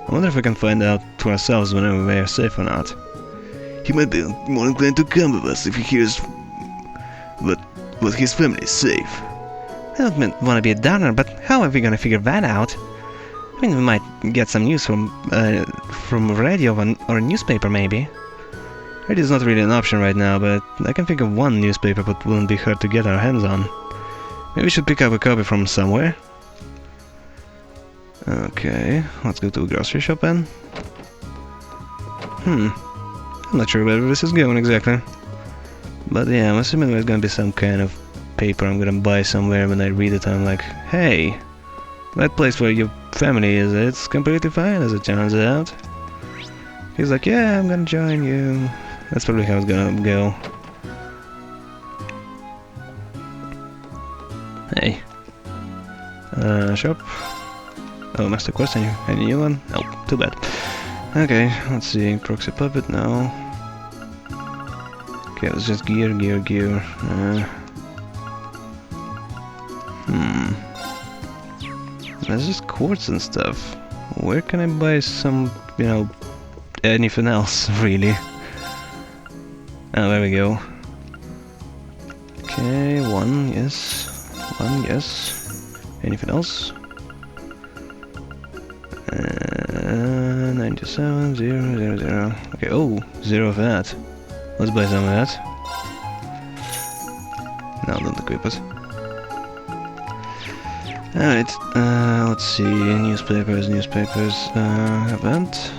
I wonder if we can find out for ourselves whenever we are safe or not. He might be more inclined to come with us if he hears what his family is safe. I don't want to be a downer, but how are we gonna figure that out? I mean, we might get some news from radio or a newspaper, maybe. Radio is not really an option right now, but I can think of one newspaper that wouldn't be hard to get our hands on. Maybe we should pick up a copy from somewhere. Okay, let's go to a grocery shop then. I'm not sure where this is going exactly. But yeah, I'm assuming there's gonna be some kind of paper I'm gonna buy somewhere. When I read it, I'm like, hey, that place where your family is, it's completely fine as it turns out. He's like, yeah, I'm gonna join you. That's probably how it's gonna go. Hey. Shop. Oh, Master Quest, any new one? Oh, too bad. Okay, let's see, Proxy Puppet now. Okay, let's just gear. There's just quartz and stuff. Where can I buy some, anything else, really? Oh, there we go. Okay, one, yes. Anything else? 97, 0, 0, 0. Okay, oh, 0 of that. Let's buy some of that. No, don't equip it. Alright, let's see, newspapers, event.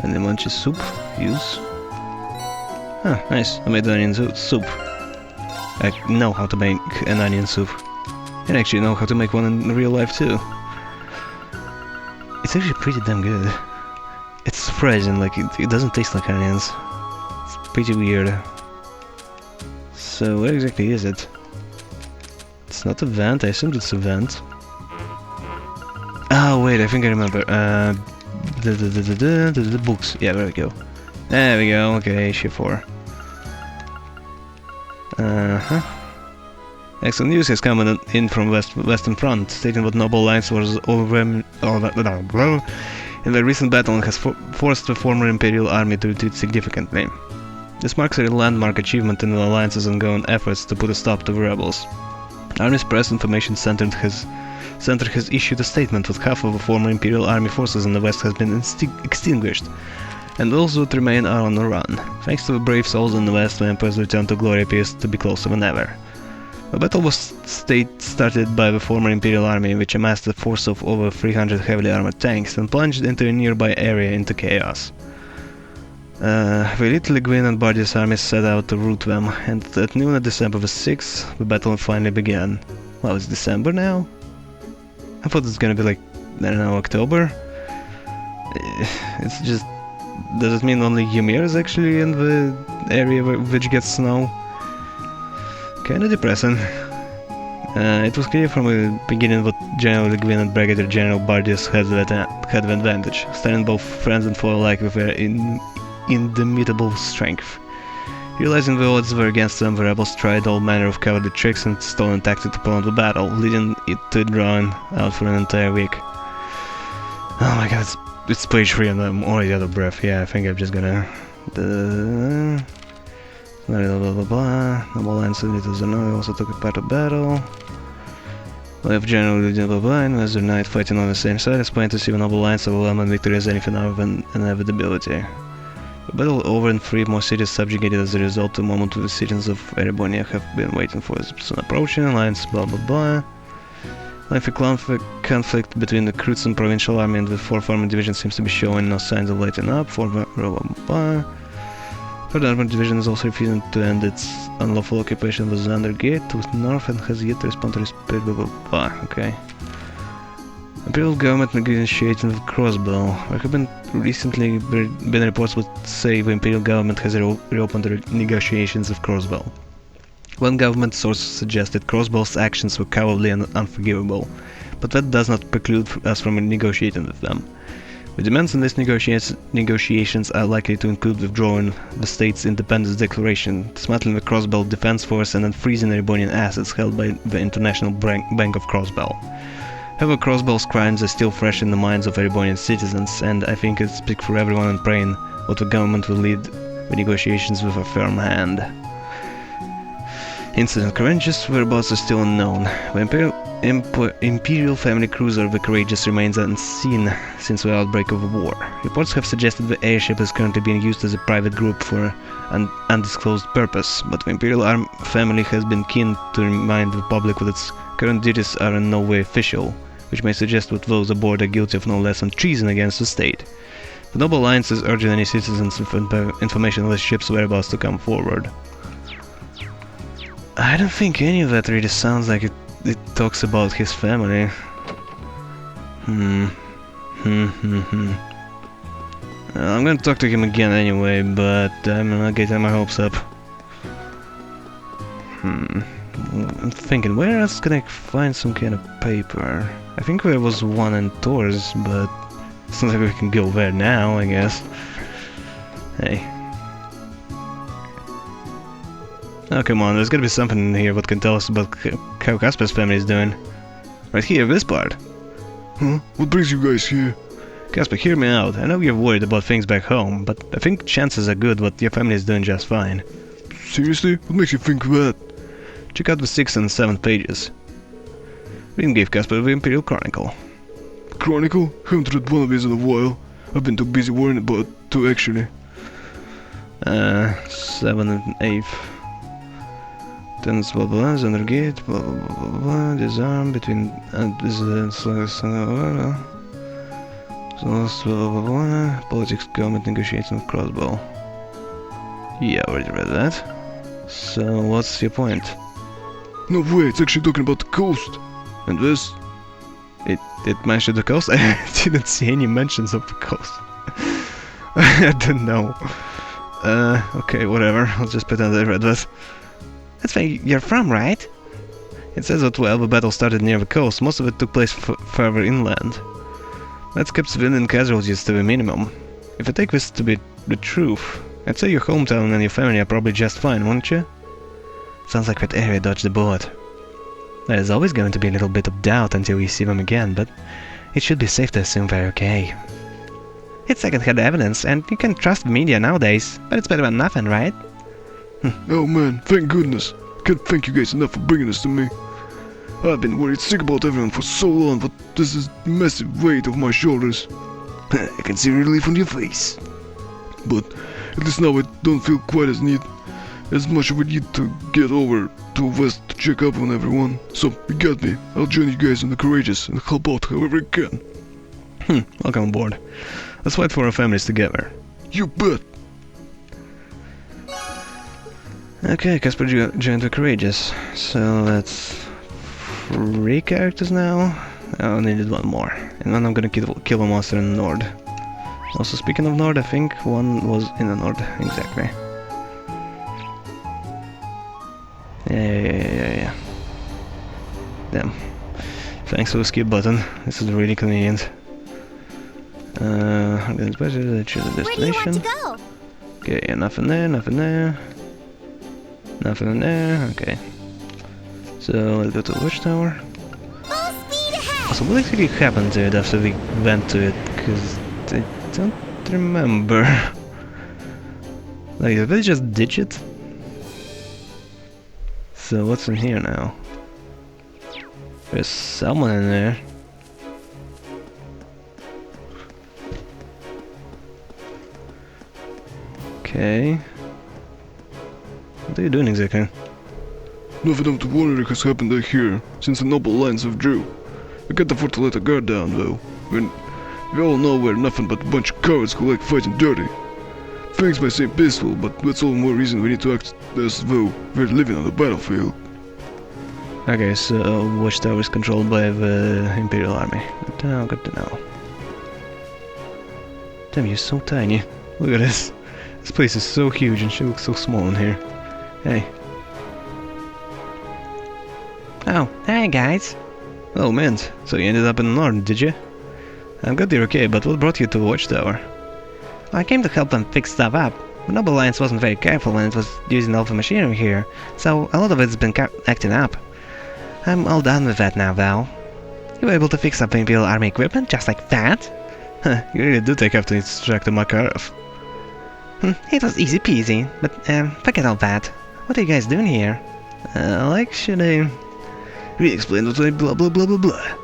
And the munchy soup. use. Ah, nice. I made onion soup. I know how to make an onion soup. And actually know how to make one in real life too. It's actually pretty damn good. It's surprising, like it doesn't taste like onions. It's pretty weird. So what exactly is it? It's not a vent, I assumed it's a vent. Oh wait, I think I remember. The books. Yeah, there we go. There we go, okay, shift 4. Excellent news has come in from Western Front, stating that Noble Alliance was in the recent battle and has forced the former Imperial Army to retreat significantly. This marks a landmark achievement in the Alliance's ongoing efforts to put a stop to the rebels. Army's Press Information Center has issued a statement that half of the former Imperial Army forces in the West has been extinguished, and those that remain are on the run. Thanks to the brave souls in the West, the Empire's return to glory appears to be closer than ever. The battle was started by the former Imperial Army, which amassed a force of over 300 heavily armored tanks and plunged into a nearby area into chaos. The elite Le Guin and Bardia's armies set out to rout them, and at noon of December the 6th, the battle finally began. Well, it's December now? I thought it's gonna be like, I don't know, October? It's just... Does it mean only Ymir is actually in the area which gets snow? Kinda depressing. It was clear from the beginning that General Le Guin and Brigadier General Bardias had the advantage, standing both friends and foe alike with their indomitable strength. Realizing the odds were against them, the rebels tried all manner of cowardly tricks and stolen tactics to prolong the battle, leading it to drawing out for an entire week. Oh my god, it's page 3 and I'm already out of breath. Yeah, I think I'm just gonna... Blah blah blah blah. Noble Alliance leaders also took part of battle. Left General blah blah blah and as their knight fighting on the same side, it's plain to see the Noble Alliance overwhelm and victory as anything other than inevitability. The battle over and 3 more cities subjugated as a result. The moment the citizens of Erebonia have been waiting for is soon approaching. Alliance blah blah blah. Lengthy conflict between the Krutzen provincial army and the 4th Armored Division seems to be showing no signs of letting up. Blah blah blah. Third Armored Division is also refusing to end its unlawful occupation of the Xander Gate to the north and has yet to respond to this blah blah blah. Okay. Imperial government negotiating with Crossbow. There have been recently been reports that say the Imperial government has reopened the negotiations with Crossbow. One government source suggested Crossbow's actions were cowardly and unforgivable, but that does not preclude us from negotiating with them. The demands in these negotiations are likely to include withdrawing the state's independence declaration, dismantling the Crossbow Defense Force and unfreezing the Erebonian assets held by the International Bank of Crossbow. However, Crossbow's crimes are still fresh in the minds of Erebonian citizens, and I think it speaks for everyone in praying that the government will lead the negotiations with a firm hand. Incident Courageous whereabouts are still unknown. The Imperial family cruiser The Courageous remains unseen since the outbreak of the war. Reports have suggested the airship is currently being used as a private group for an undisclosed purpose, but the Imperial family has been keen to remind the public that its current duties are in no way official, which may suggest that those aboard are guilty of no less than treason against the state. The Noble Alliance is urging any citizens with information on the ship's whereabouts to come forward. I don't think any of that really sounds like it talks about his family. I'm gonna talk to him again anyway, but I'm not getting my hopes up. I'm thinking, where else can I find some kind of paper? I think there was one in Tours, but it's not like we can go there now, I guess. Hey. Oh, come on, there's gotta be something in here that can tell us about how Casper's family is doing. Right here, this part. Huh? What brings you guys here? Casper, hear me out. I know you're worried about things back home, but I think chances are good that your family is doing just fine. Seriously? What makes you think that? Check out the 6th and 7th pages. Reading gave Casper the Imperial Chronicle. Chronicle? Haven't read one of these in a while. I've been too busy worrying about two actually. 7 and 8th. Tenants blah blah, Xander Gate, blah blah blah blah blah, disarm between So, politics, government negotiating with crossbow. Yeah, I already read that. So, what's your point? No way, it's actually talking about the coast. And this? It mentioned the coast? I didn't see any mentions of the coast. I don't know. Okay, whatever. I'll just pretend I read that. That's where you're from, right? It says that while the battle started near the coast, most of it took place further inland. That's kept civilian casualties to a minimum. If I take this to be the truth, I'd say your hometown and your family are probably just fine, wouldn't you? Sounds like that area dodged the bullet. There's always going to be a little bit of doubt until we see them again, but it should be safe to assume they're okay. It's second-hand evidence, and you can trust the media nowadays, but it's better than nothing, right? Oh man, thank goodness. Can't thank you guys enough for bringing this to me. I've been worried sick about everyone for so long, but this is massive weight off my shoulders. I can see relief on your face. But at least now I don't feel quite as much of a need to get over to West to check up on everyone. So you got me. I'll join you guys in the Courageous and help out however I can. Welcome aboard. Let's fight for our families together. You bet. Okay, Casper joined the Courageous. So that's 3 characters now. I needed 1 more. And then I'm gonna kill a monster in the Nord. Also, speaking of Nord, I think one was in the Nord. Exactly. Yeah. Damn. Thanks for the skip button. This is really convenient. I'm gonna choose a Where do you want destination. to go? Okay, nothing there, nothing there. Nothing in there, okay. So let's go to the watchtower. Full speed ahead! So what exactly happened to it after we went to it? Because I don't remember. Like, did they just ditch it? So what's in here now? There's someone in there. Okay. What are you doing exactly? Nothing out of wonder has happened out here since the Noble Alliance withdrew. I can't afford to let a guard down though. When we all know we're nothing but a bunch of cowards who like fighting dirty. Things may seem peaceful, but that's all the more reason we need to act as though we're living on the battlefield. Okay, so Watchtower is controlled by the Imperial Army. Good to know. Damn, you're so tiny. Look at this. This place is so huge and she looks so small in here. Hey. Oh, hi guys. Oh, Mint. So you ended up in the North, did you? I'm glad you're okay, but what brought you to the Watchtower? I came to help them fix stuff up. The Noble Alliance wasn't very careful when it was using all the machinery here, so a lot of it's been acting up. I'm all done with that now, though. You were able to fix up the Imperial Army equipment just like that? Huh, you really do take after Instructor Makarov. It was easy peasy, but forget all that. What are you guys doing here? Like, should I re-explain what I blah blah blah blah blah.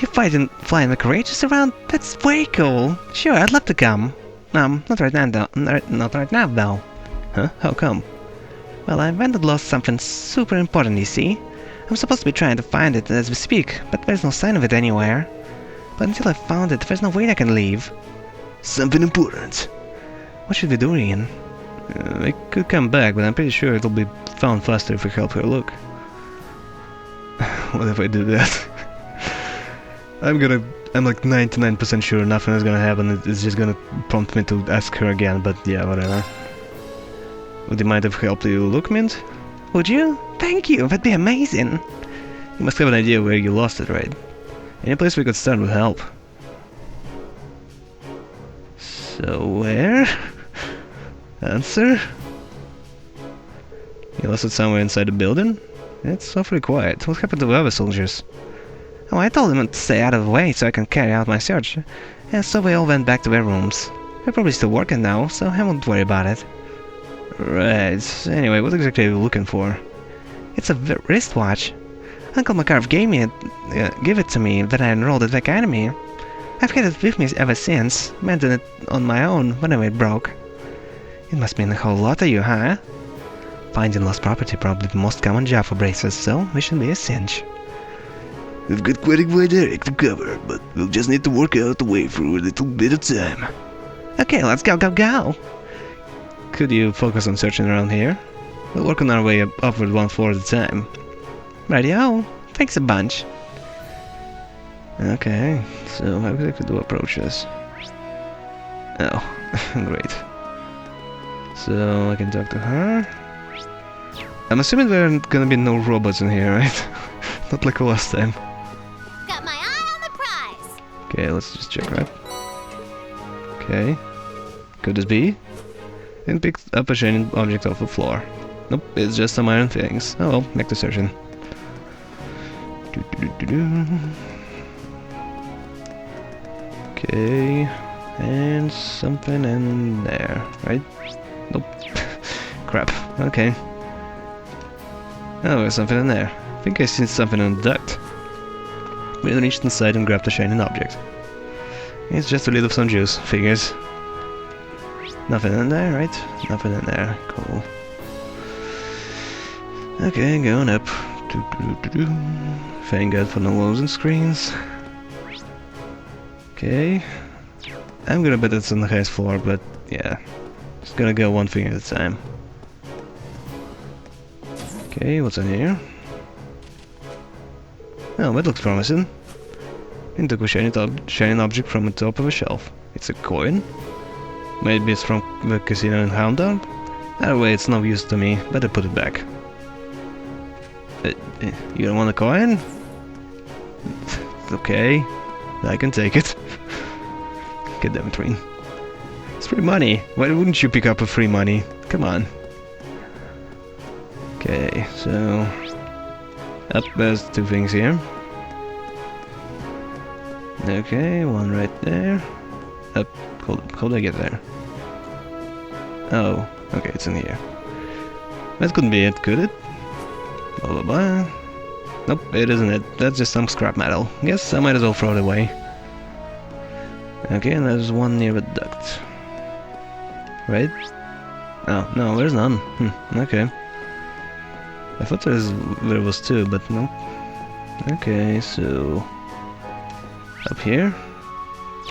You're flying the Courageous around? That's way cool. Sure, I'd love to come. Not right now though. Not right now though. Huh? How come? Well, I went and lost something super important, you see. I'm supposed to be trying to find it as we speak, but there's no sign of it anywhere. But until I found it, there's no way I can leave. Something important. What should we do, Ian? I could come back, but I'm pretty sure it'll be found faster if we help her look. What if I do that? I'm like 99% sure nothing is gonna happen. It's just gonna prompt me to ask her again, but yeah, whatever. Would you mind if I helped you look, Mint? Would you? Thank you, that'd be amazing. You must have an idea where you lost it, right? Any place we could start would help. So where? Answer? You lost it somewhere inside the building? It's awfully quiet. What happened to the other soldiers? Oh, I told them to stay out of the way so I can carry out my search. And so we all went back to their rooms. They're probably still working now, so I won't worry about it. Right. Anyway, what exactly are you looking for? It's a wristwatch. Uncle Makarov gave it to me when I enrolled at the academy. I've had it with me ever since, mending it on my own whenever it broke. It must mean a whole lot to you, huh? Finding lost property probably the most common job for bracers, so we should be a cinch. We've got quite a wide area to cover, but we'll just need to work out the way through a little bit of time. Okay, let's go, go, go. Could you focus on searching around here? We'll work on our way upward one floor at a time. Radio, thanks a bunch. Okay, so how exactly do I approach this? Oh, great. So I can talk to her. I'm assuming there are gonna be no robots in here, right? Not like last time. Got my eye on the prize. Okay, let's just check, right? Okay. Could this be? Didn't pick up a shiny object off the floor. Nope, it's just some iron things. Oh well, back to searching. Okay, and something in there, right? Nope. Crap. Okay. Oh, there's something in there. I think I seen something in the duct. We reached inside and grabbed a shining object. It's just a lid of some juice. Figures. Nothing in there, right? Nothing in there. Cool. Okay, going up. Thank God for no loading screens. Okay. I'm gonna bet it's on the highest floor, but yeah. Just gonna go one thing at a time. Okay, what's in here? Oh, that looks promising. I took a shining object from the top of a shelf. It's a coin. Maybe it's from the casino in Houndown? Either way, it's no use to me. Better put it back. You don't want a coin? Okay, I can take it. Get damn it, Reen. It's free money. Why wouldn't you pick up a free money? Come on. Okay, so up there's two things here. Okay, one right there. Up, how do I get there? Oh, okay, it's in here. That couldn't be it, could it? Blah blah blah. Nope, it isn't it. That's just some scrap metal. Guess I might as well throw it away. Okay, and there's one near the duct. Right? Oh, no, there's none. Okay. I thought there was two, but nope. Okay, so up here.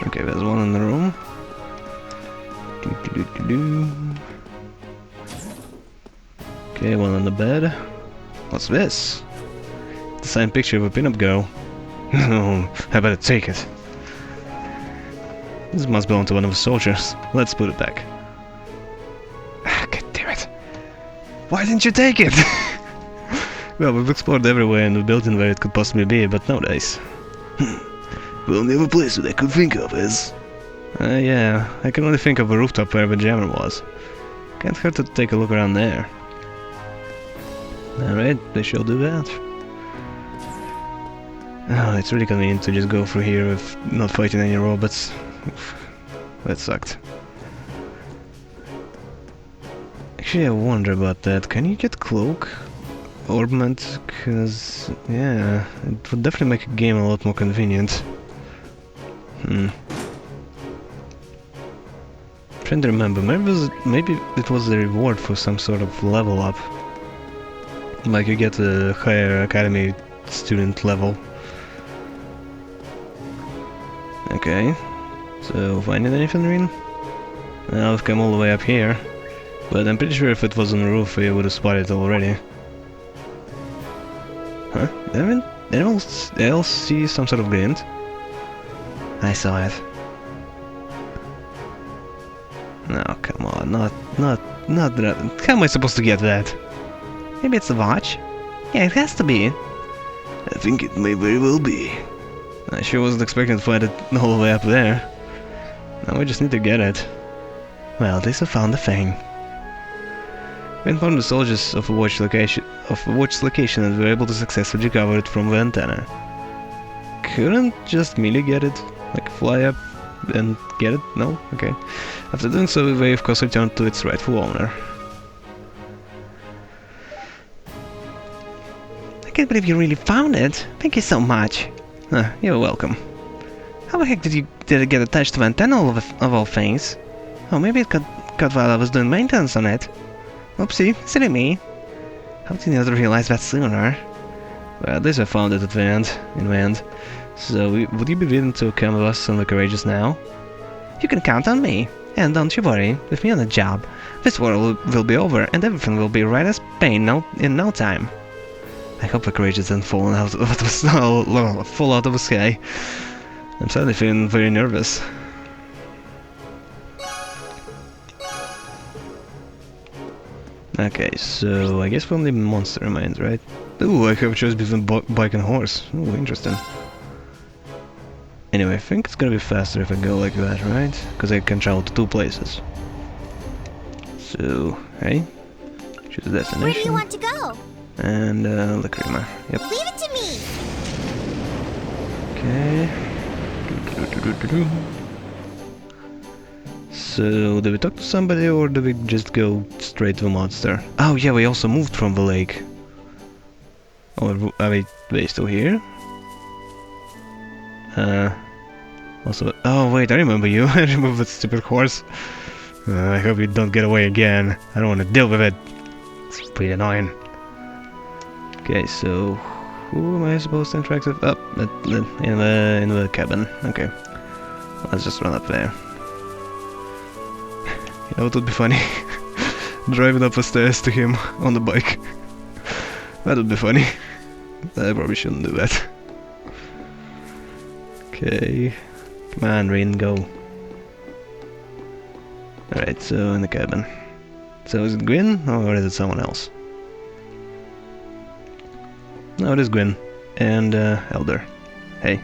Okay, there's one in the room. Okay, one on the bed. What's this? The signed picture of a pinup girl. Oh, I better take it. This must belong to one of the soldiers. Let's put it back. God damn it. Why didn't you take it? Well, we've explored everywhere in the building where it could possibly be, but no dice. The only other place that I could think of is... Yeah, I can only think of a rooftop where the jammer was. Can't hurt to take a look around there. Alright, they shall do that. Oh, it's really convenient to just go through here with not fighting any robots. Oof, that sucked. Actually, I wonder about that. Can you get cloak? Orbment? Cause, yeah, it would definitely make a game a lot more convenient. Trying to remember, maybe it was the reward for some sort of level up. Like you get a higher academy student level. Okay, so finding anything, Reen? Now I've come all the way up here, but I'm pretty sure if it was on the roof we would have spotted it already. Huh? Didn't anyone else see some sort of glint? I saw it. No, come on, not that. How am I supposed to get that? Maybe it's a watch? Yeah, it has to be. I think it may very well be. I sure wasn't expecting to find it all the way up there. Now we just need to get it. Well, at least we found the thing. We informed the soldiers of a watch's location, and were able to successfully recover it from the antenna. Couldn't just merely get it? Like fly up and get it? No? Okay. After doing so, the wave of course returned to its rightful owner. I can't believe you really found it. Thank you so much. You're welcome. How the heck did it get attached to the antenna of all things? Oh, maybe it got while I was doing maintenance on it. Oopsie, silly me. How did you not realize that sooner? Well, at least I found it at the end, in the end. So, would you be willing to come with us on the Courageous now? You can count on me. And don't you worry, with me on the job, this war will be over and everything will be right as pain in no time. I hope the Courageous doesn't fall out of the sky. I'm suddenly feeling very nervous. Okay, so I guess only monster remains, right? Ooh, I have a choice between bike and horse. Ooh, interesting. Anyway, I think it's gonna be faster if I go like that, right? Because I can travel to 2 places. So, hey, choose a destination. Where do you want to go? And Lacrima. Yep. Leave it to me. Okay. So, do we talk to somebody or do we just go straight to the monster? Oh yeah, we also moved from the lake. Oh, are they still here? Also, oh wait, I remember you. I remember that stupid horse. I hope you don't get away again. I don't want to deal with it. It's pretty annoying. Okay, so who am I supposed to interact with? Up in the cabin. Okay, let's just run up there. You know what would be funny? Driving up the stairs to him on the bike. That would be funny. I probably shouldn't do that. Okay. Come on, Rain, go. Alright, so in the cabin. So is it Gwyn, or is it someone else? No, it is Gwyn. And, Elder. Hey.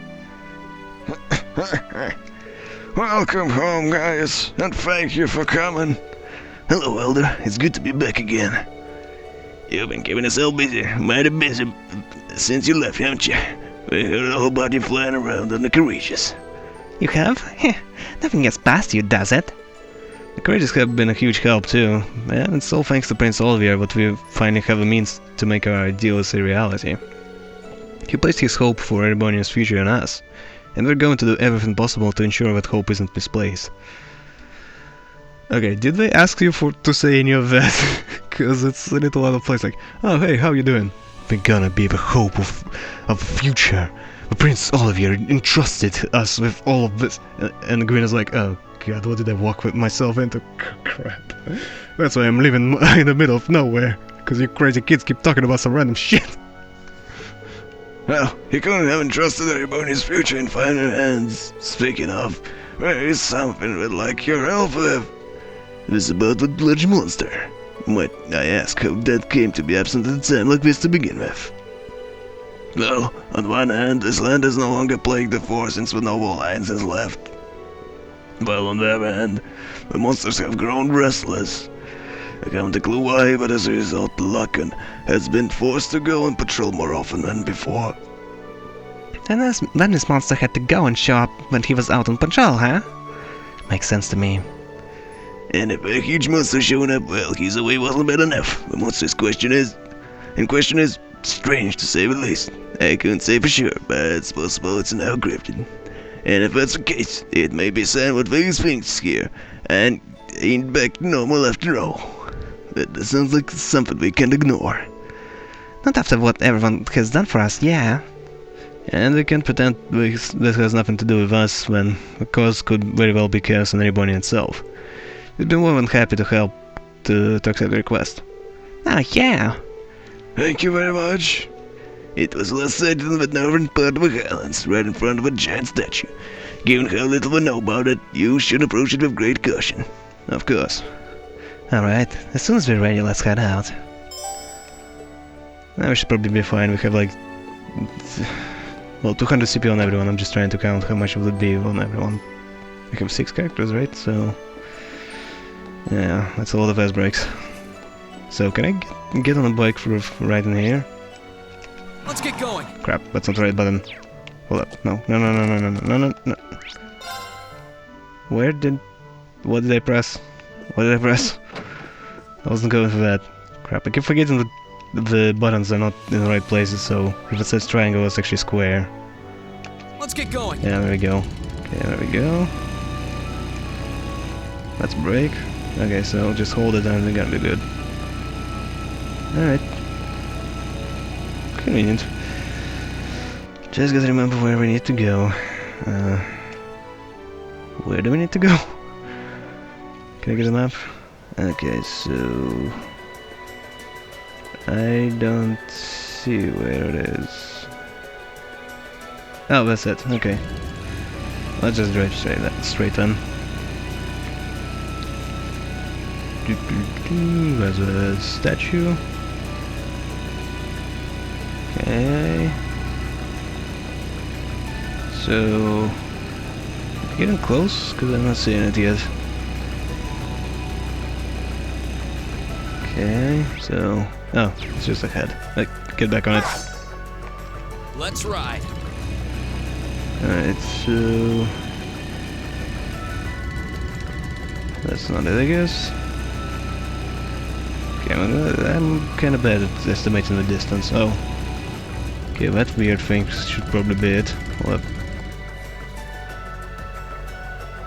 Welcome home, guys, and thank you for coming. Hello, Elder. It's good to be back again. You've been keeping us all busy, mighty busy, since you left, haven't you? We heard all about you flying around on the Courageous. You have? Heh, nothing gets past you, does it? The Courageous have been a huge help too. Yeah, it's all thanks to Prince Olivier, but we finally have a means to make our ideals a reality. He placed his hope for Erebonian's future on us, and we're going to do everything possible to ensure that hope isn't misplaced. Okay, did they ask you to say any of that? Because it's a little out of place, like, oh hey, how you doing? We're gonna be the hope of future. Prince Olivier entrusted us with all of this. And Gwyn is like, oh god, what did I walk with myself into? Crap. That's why I'm living in the middle of nowhere. Because you crazy kids keep talking about some random shit. Well, he couldn't have entrusted everybody's future in finer hands. Speaking of, there is something we'd like your help with. This is about the large monster. Might I ask how that came to be absent at a time like this to begin with? Well, on one hand, this land is no longer plagued with war since the Noble Alliance has left. While on the other hand, the monsters have grown restless. I haven't a clue why, but as a result, Lucan has been forced to go on patrol more often than before. And then this monster had to go and show up when he was out on patrol, huh? Makes sense to me. And if a huge monster showing up, well, his away wasn't bad enough. The monster's question is strange to say the least. I couldn't say for sure, but it's possible it's now grifted. And if that's the case, it may be a sign what these things here, and ain't back to normal after all. That sounds like something we can't ignore. Not after what everyone has done for us, yeah. And we can't pretend this has nothing to do with us when the cause could very well be Chaos and Erebonian itself. We'd be more than happy to help to accept the request. Oh, yeah. Thank you very much. It was last sighted in the northern part of the Highlands, right in front of a giant statue. Given how little we know about it, you should approach it with great caution. Of course. Alright, as soon as we're ready, let's head out. We should probably be fine. We have like... well, 200 CP on everyone. I'm just trying to count how much would it be on everyone. We have 6 characters, right? So... yeah, that's a lot of ass breaks. So, can I get on a bike for right in here? Let's get going. Crap, that's not the right button. Hold up. No. What did I press? What did I press? I wasn't going for that. Crap, I keep forgetting the buttons are not in the right places, so if it says triangle, it's actually square. Let's get going. Yeah, there we go. Okay, there we go. Let's brake. Okay, so just hold it and we're gonna be good. Alright. Convenient. Just gotta remember where we need to go. Where do we need to go? Can I get a map? Okay, so... I don't see where it is. Oh, that's it. Okay. Let's just drive straight on. There's a statue. Okay. So... getting close? Because I'm not seeing it yet. Okay, so... oh, it's just ahead. Like, get back on it. Let's ride. Alright, so... that's not it, I guess. Okay, I'm kind of bad at estimating the distance. Oh. Okay, that weird thing should probably be it. Well,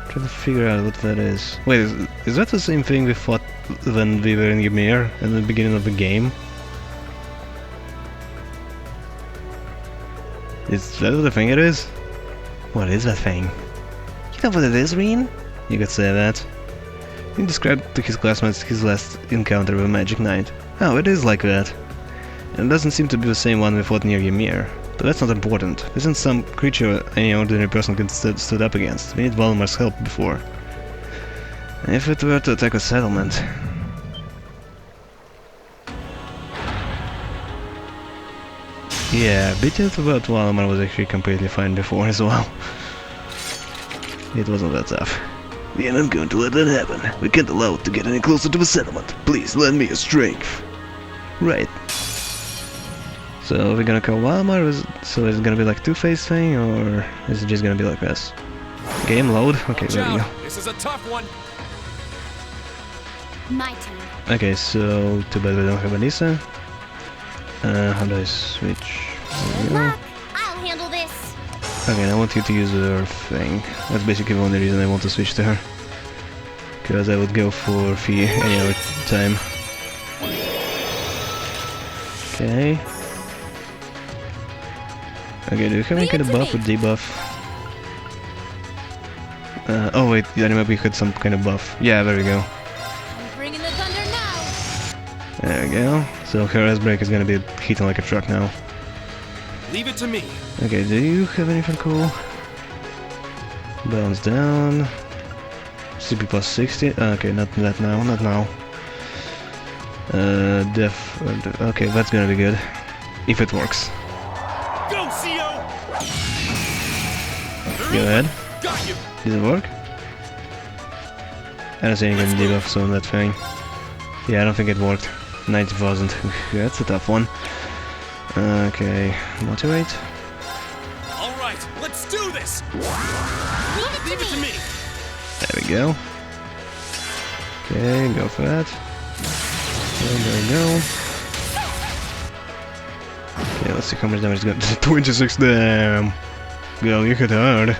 try to figure out what that is. Wait, is that the same thing we fought when we were in Ymir at the beginning of the game? Is that what the thing it is? What is that thing? You know what it is, Reen? You could say that. He described to his classmates his last encounter with a Magic Knight. Oh, it is like that. And it doesn't seem to be the same one we fought near Ymir. But that's not important. This isn't some creature any ordinary person can stood up against. We need Valmar's help before. And if it were to attack a settlement... yeah, beating it about Valimar was actually completely fine before as well. It wasn't that tough. Then I'm going to let that happen. We can't allow it to get any closer to the settlement. Please lend me your strength. Right. So we're gonna kill Valimar, so is it gonna be like two-phase thing, or is it just gonna be like this? Game load? Okay, Watch there we go. out. This is a tough one. My turn. Okay, so too bad we don't have Anissa. How do I switch? There we Good go. luck. I'll handle this. Okay, I want you to use her thing. That's basically the only reason I want to switch to her. Because I would go for Fee any other time. Okay. Okay, do you have any kind of buff or debuff? Oh wait, I remember you had some kind of buff. Yeah, there we go. I'm bringing the thunder now. There we go. So her ice break is gonna be hitting like a truck now. Leave it to me. Okay, do you have anything cool? Bounce down. CP plus 60. Okay, not that now, not now. Def. Okay, that's gonna be good. If it works. Go, CO. Go ahead. Got you. Did it work? I don't see any kind of debuffs on that thing. Yeah, I don't think it worked. 90,000. Yeah, that's a tough one. Okay, motivate. All right, let's do this. Leave it to me. There we go. Okay, go for that. There we go. Okay, let's see how much damage it's got. 26 damn! Girl, you hit hard.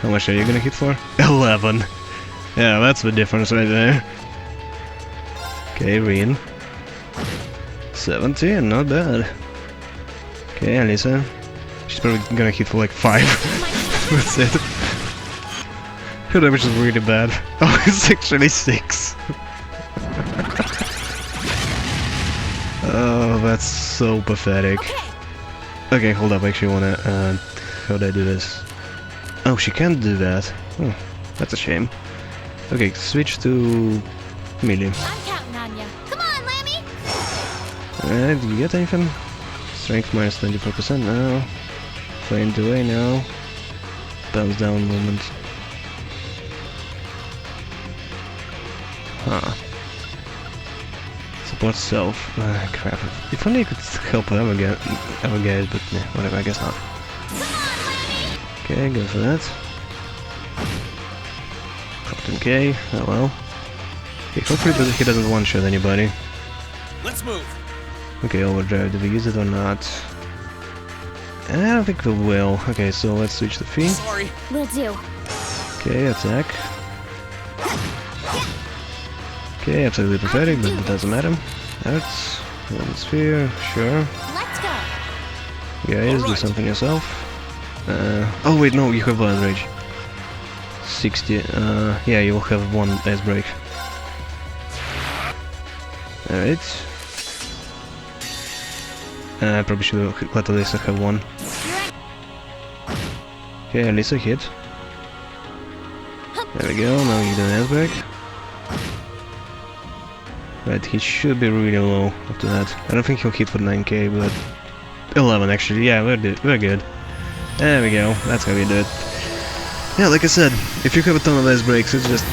How much are you gonna hit for? 11! Yeah, that's the difference right there. Okay, Reen. 17, not bad. Okay, Anissa. She's probably gonna hit for like 5. That's it. Her damage is really bad. Oh, it's actually 6. Oh, that's so pathetic. Okay, hold up, I actually wanna, how do I do this? Oh, she can't do that. Oh, that's a shame. Okay, switch to melee. I'm counting on ya. Come on, Lammy. Alright, did you get anything? Strength minus 24% now. Faint away now. Bounce down moment. Huh. Support self. Crap. If only I could help our guys, but nah, whatever, I guess not. Okay, go for that. 14k, oh well. Okay, hopefully he doesn't one-shot anybody. Let's move. Okay, overdrive, did we use it or not? I don't think we will. Okay, so let's switch to Fee. Sorry. Will do. Okay, attack. Okay, absolutely pathetic, but it doesn't matter. Arts, one sphere, sure. Let's go. Guys, do Alright. something yourself. Oh wait, no, you have Violent Rage. 60, yeah, you will have one ice break. Alright. I probably should have let Alyssa have one. Okay, Alyssa hit. There we go, now you do an ice break. Right, he should be really low after that. I don't think he'll hit for 9k, but 11 actually. Yeah, we're good. There we go. That's how we do it. Yeah, like I said, if you have a ton of ice breaks, it's just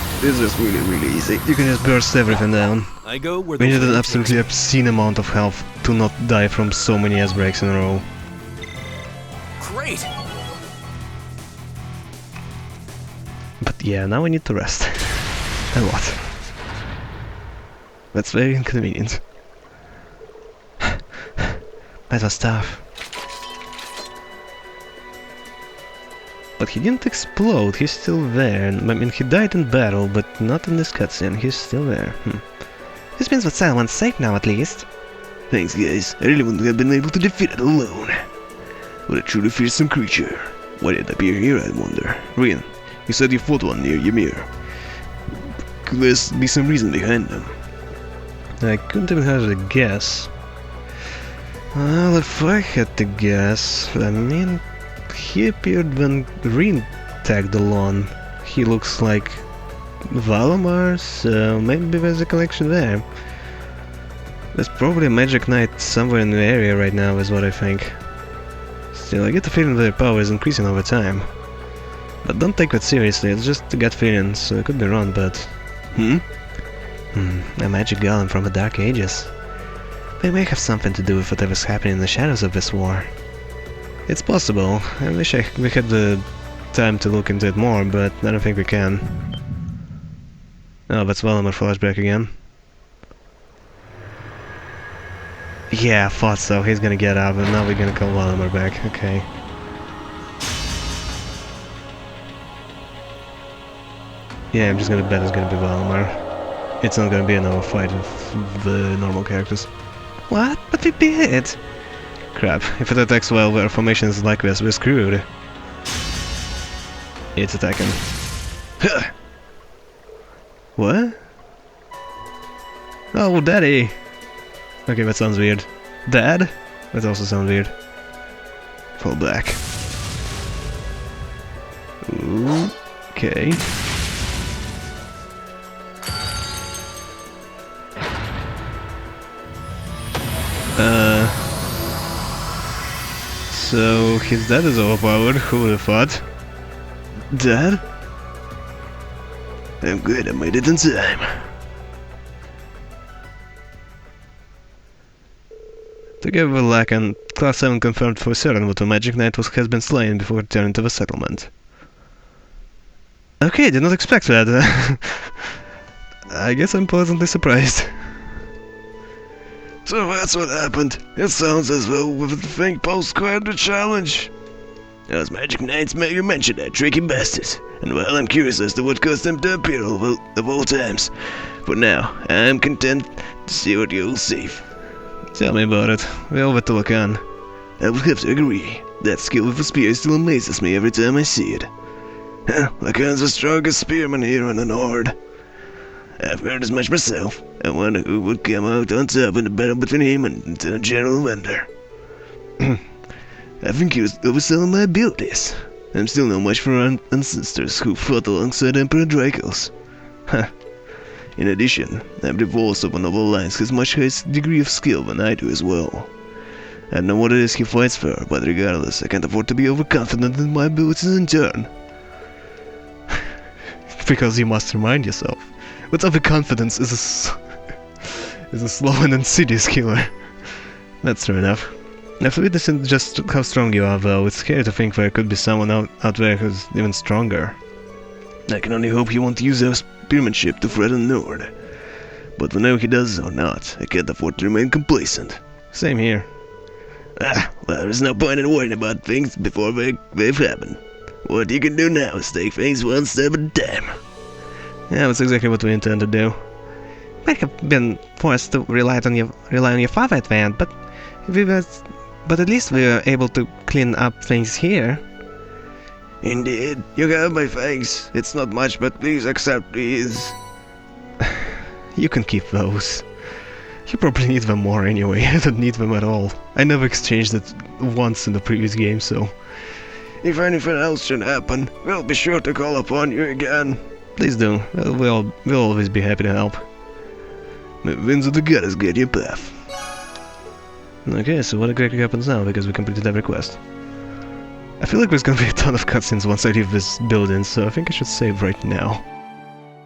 really easy. You can just burst everything down. I go where We the need an wind absolutely takes obscene amount of health to not die from so many ice breaks in a row. me. Great. But yeah, now we need to rest. A lot. That's very inconvenient. That was tough. But he didn't explode, he's still there. I mean, he died in battle, but not in this cutscene, he's still there. This means that Salmon's safe now, at least. Thanks, guys. I really wouldn't have been able to defeat it alone. What a truly fearsome creature. Why did it appear here, I wonder? Rian, you said you fought one near Ymir. Could there be some reason behind them? I couldn't even hazard a guess. Well, if I had to guess, I mean, he appeared when Rin tagged along. He looks like Valamar, so maybe there's a connection there. There's probably a Magic Knight somewhere in the area right now, is what I think. Still, I get the feeling that their power is increasing over time. But don't take that seriously, it's just a gut feeling, so I could be wrong, but... a magic golem from the Dark Ages. They may have something to do with whatever's happening in the shadows of this war. It's possible. I wish we had the time to look into it more, but I don't think we can. Oh, that's Valamar flashback again. Yeah, I thought so. He's gonna get out, and now we're gonna call Valamar back. Okay. Yeah, I'm just gonna bet it's gonna be Valamar. It's not gonna be another fight with the normal characters. What? But we did! Crap, if it attacks while our formation is like this, we're screwed. It's attacking. What? Oh, Daddy! Okay, that sounds weird. Dad? That also sounds weird. Fall back. Ooh, okay. So his dad is overpowered, who would have thought? Dad? I'm glad I made it in time. Together with Lacan, Class 7 confirmed for certain that the Magic Knight has been slain before returning to the settlement. Okay, did not expect that. I guess I'm pleasantly surprised. So that's what happened. It sounds as though the thing posed quite a challenge. Those Magic Knights may you mentioned that tricky bastards, and well, I'm curious as to what caused them to appear of all times. For now, I'm content to see what you'll save. Tell me about it. We all have to look on. I would have to agree. That skill with a spear still amazes me every time I see it. Lacan's the strongest spearman here in the Nord. I've heard as much myself. I wonder who would come out on top in the battle between him and General Wender. I think he was overselling my abilities. I'm still no match for our ancestors who fought alongside Emperor Dracos. In addition, I'm divorced of a noble alliance has much higher degree of skill than I do as well. I don't know what it is he fights for, but regardless, I can't afford to be overconfident in my abilities in turn. Because you must remind yourself. But overconfidence is a slow and insidious killer. That's true enough. After witnessing just how strong you are, though, it's scary to think there could be someone out there who's even stronger. I can only hope he won't use our spearmanship to threaten Nord. But whenever he does or not, I can't afford to remain complacent. Same here. Well, there's no point in worrying about things before they've happened. What you can do now is take things one step at a time. Yeah, that's exactly what we intend to do. Might have been forced to rely on your father at the end, but if he was But at least we are able to clean up things here. Indeed, you have my thanks. It's not much, but please accept these. You can keep those. You probably need them more anyway. I don't need them at all. I never exchanged it once in the previous game, so... If anything else should happen, we'll be sure to call upon you again. Please do. We'll always be happy to help. The winds of the goddess get your path. Okay, so what exactly happens now, because we completed every quest? I feel like there's gonna be a ton of cutscenes once I leave this building, so I think I should save right now.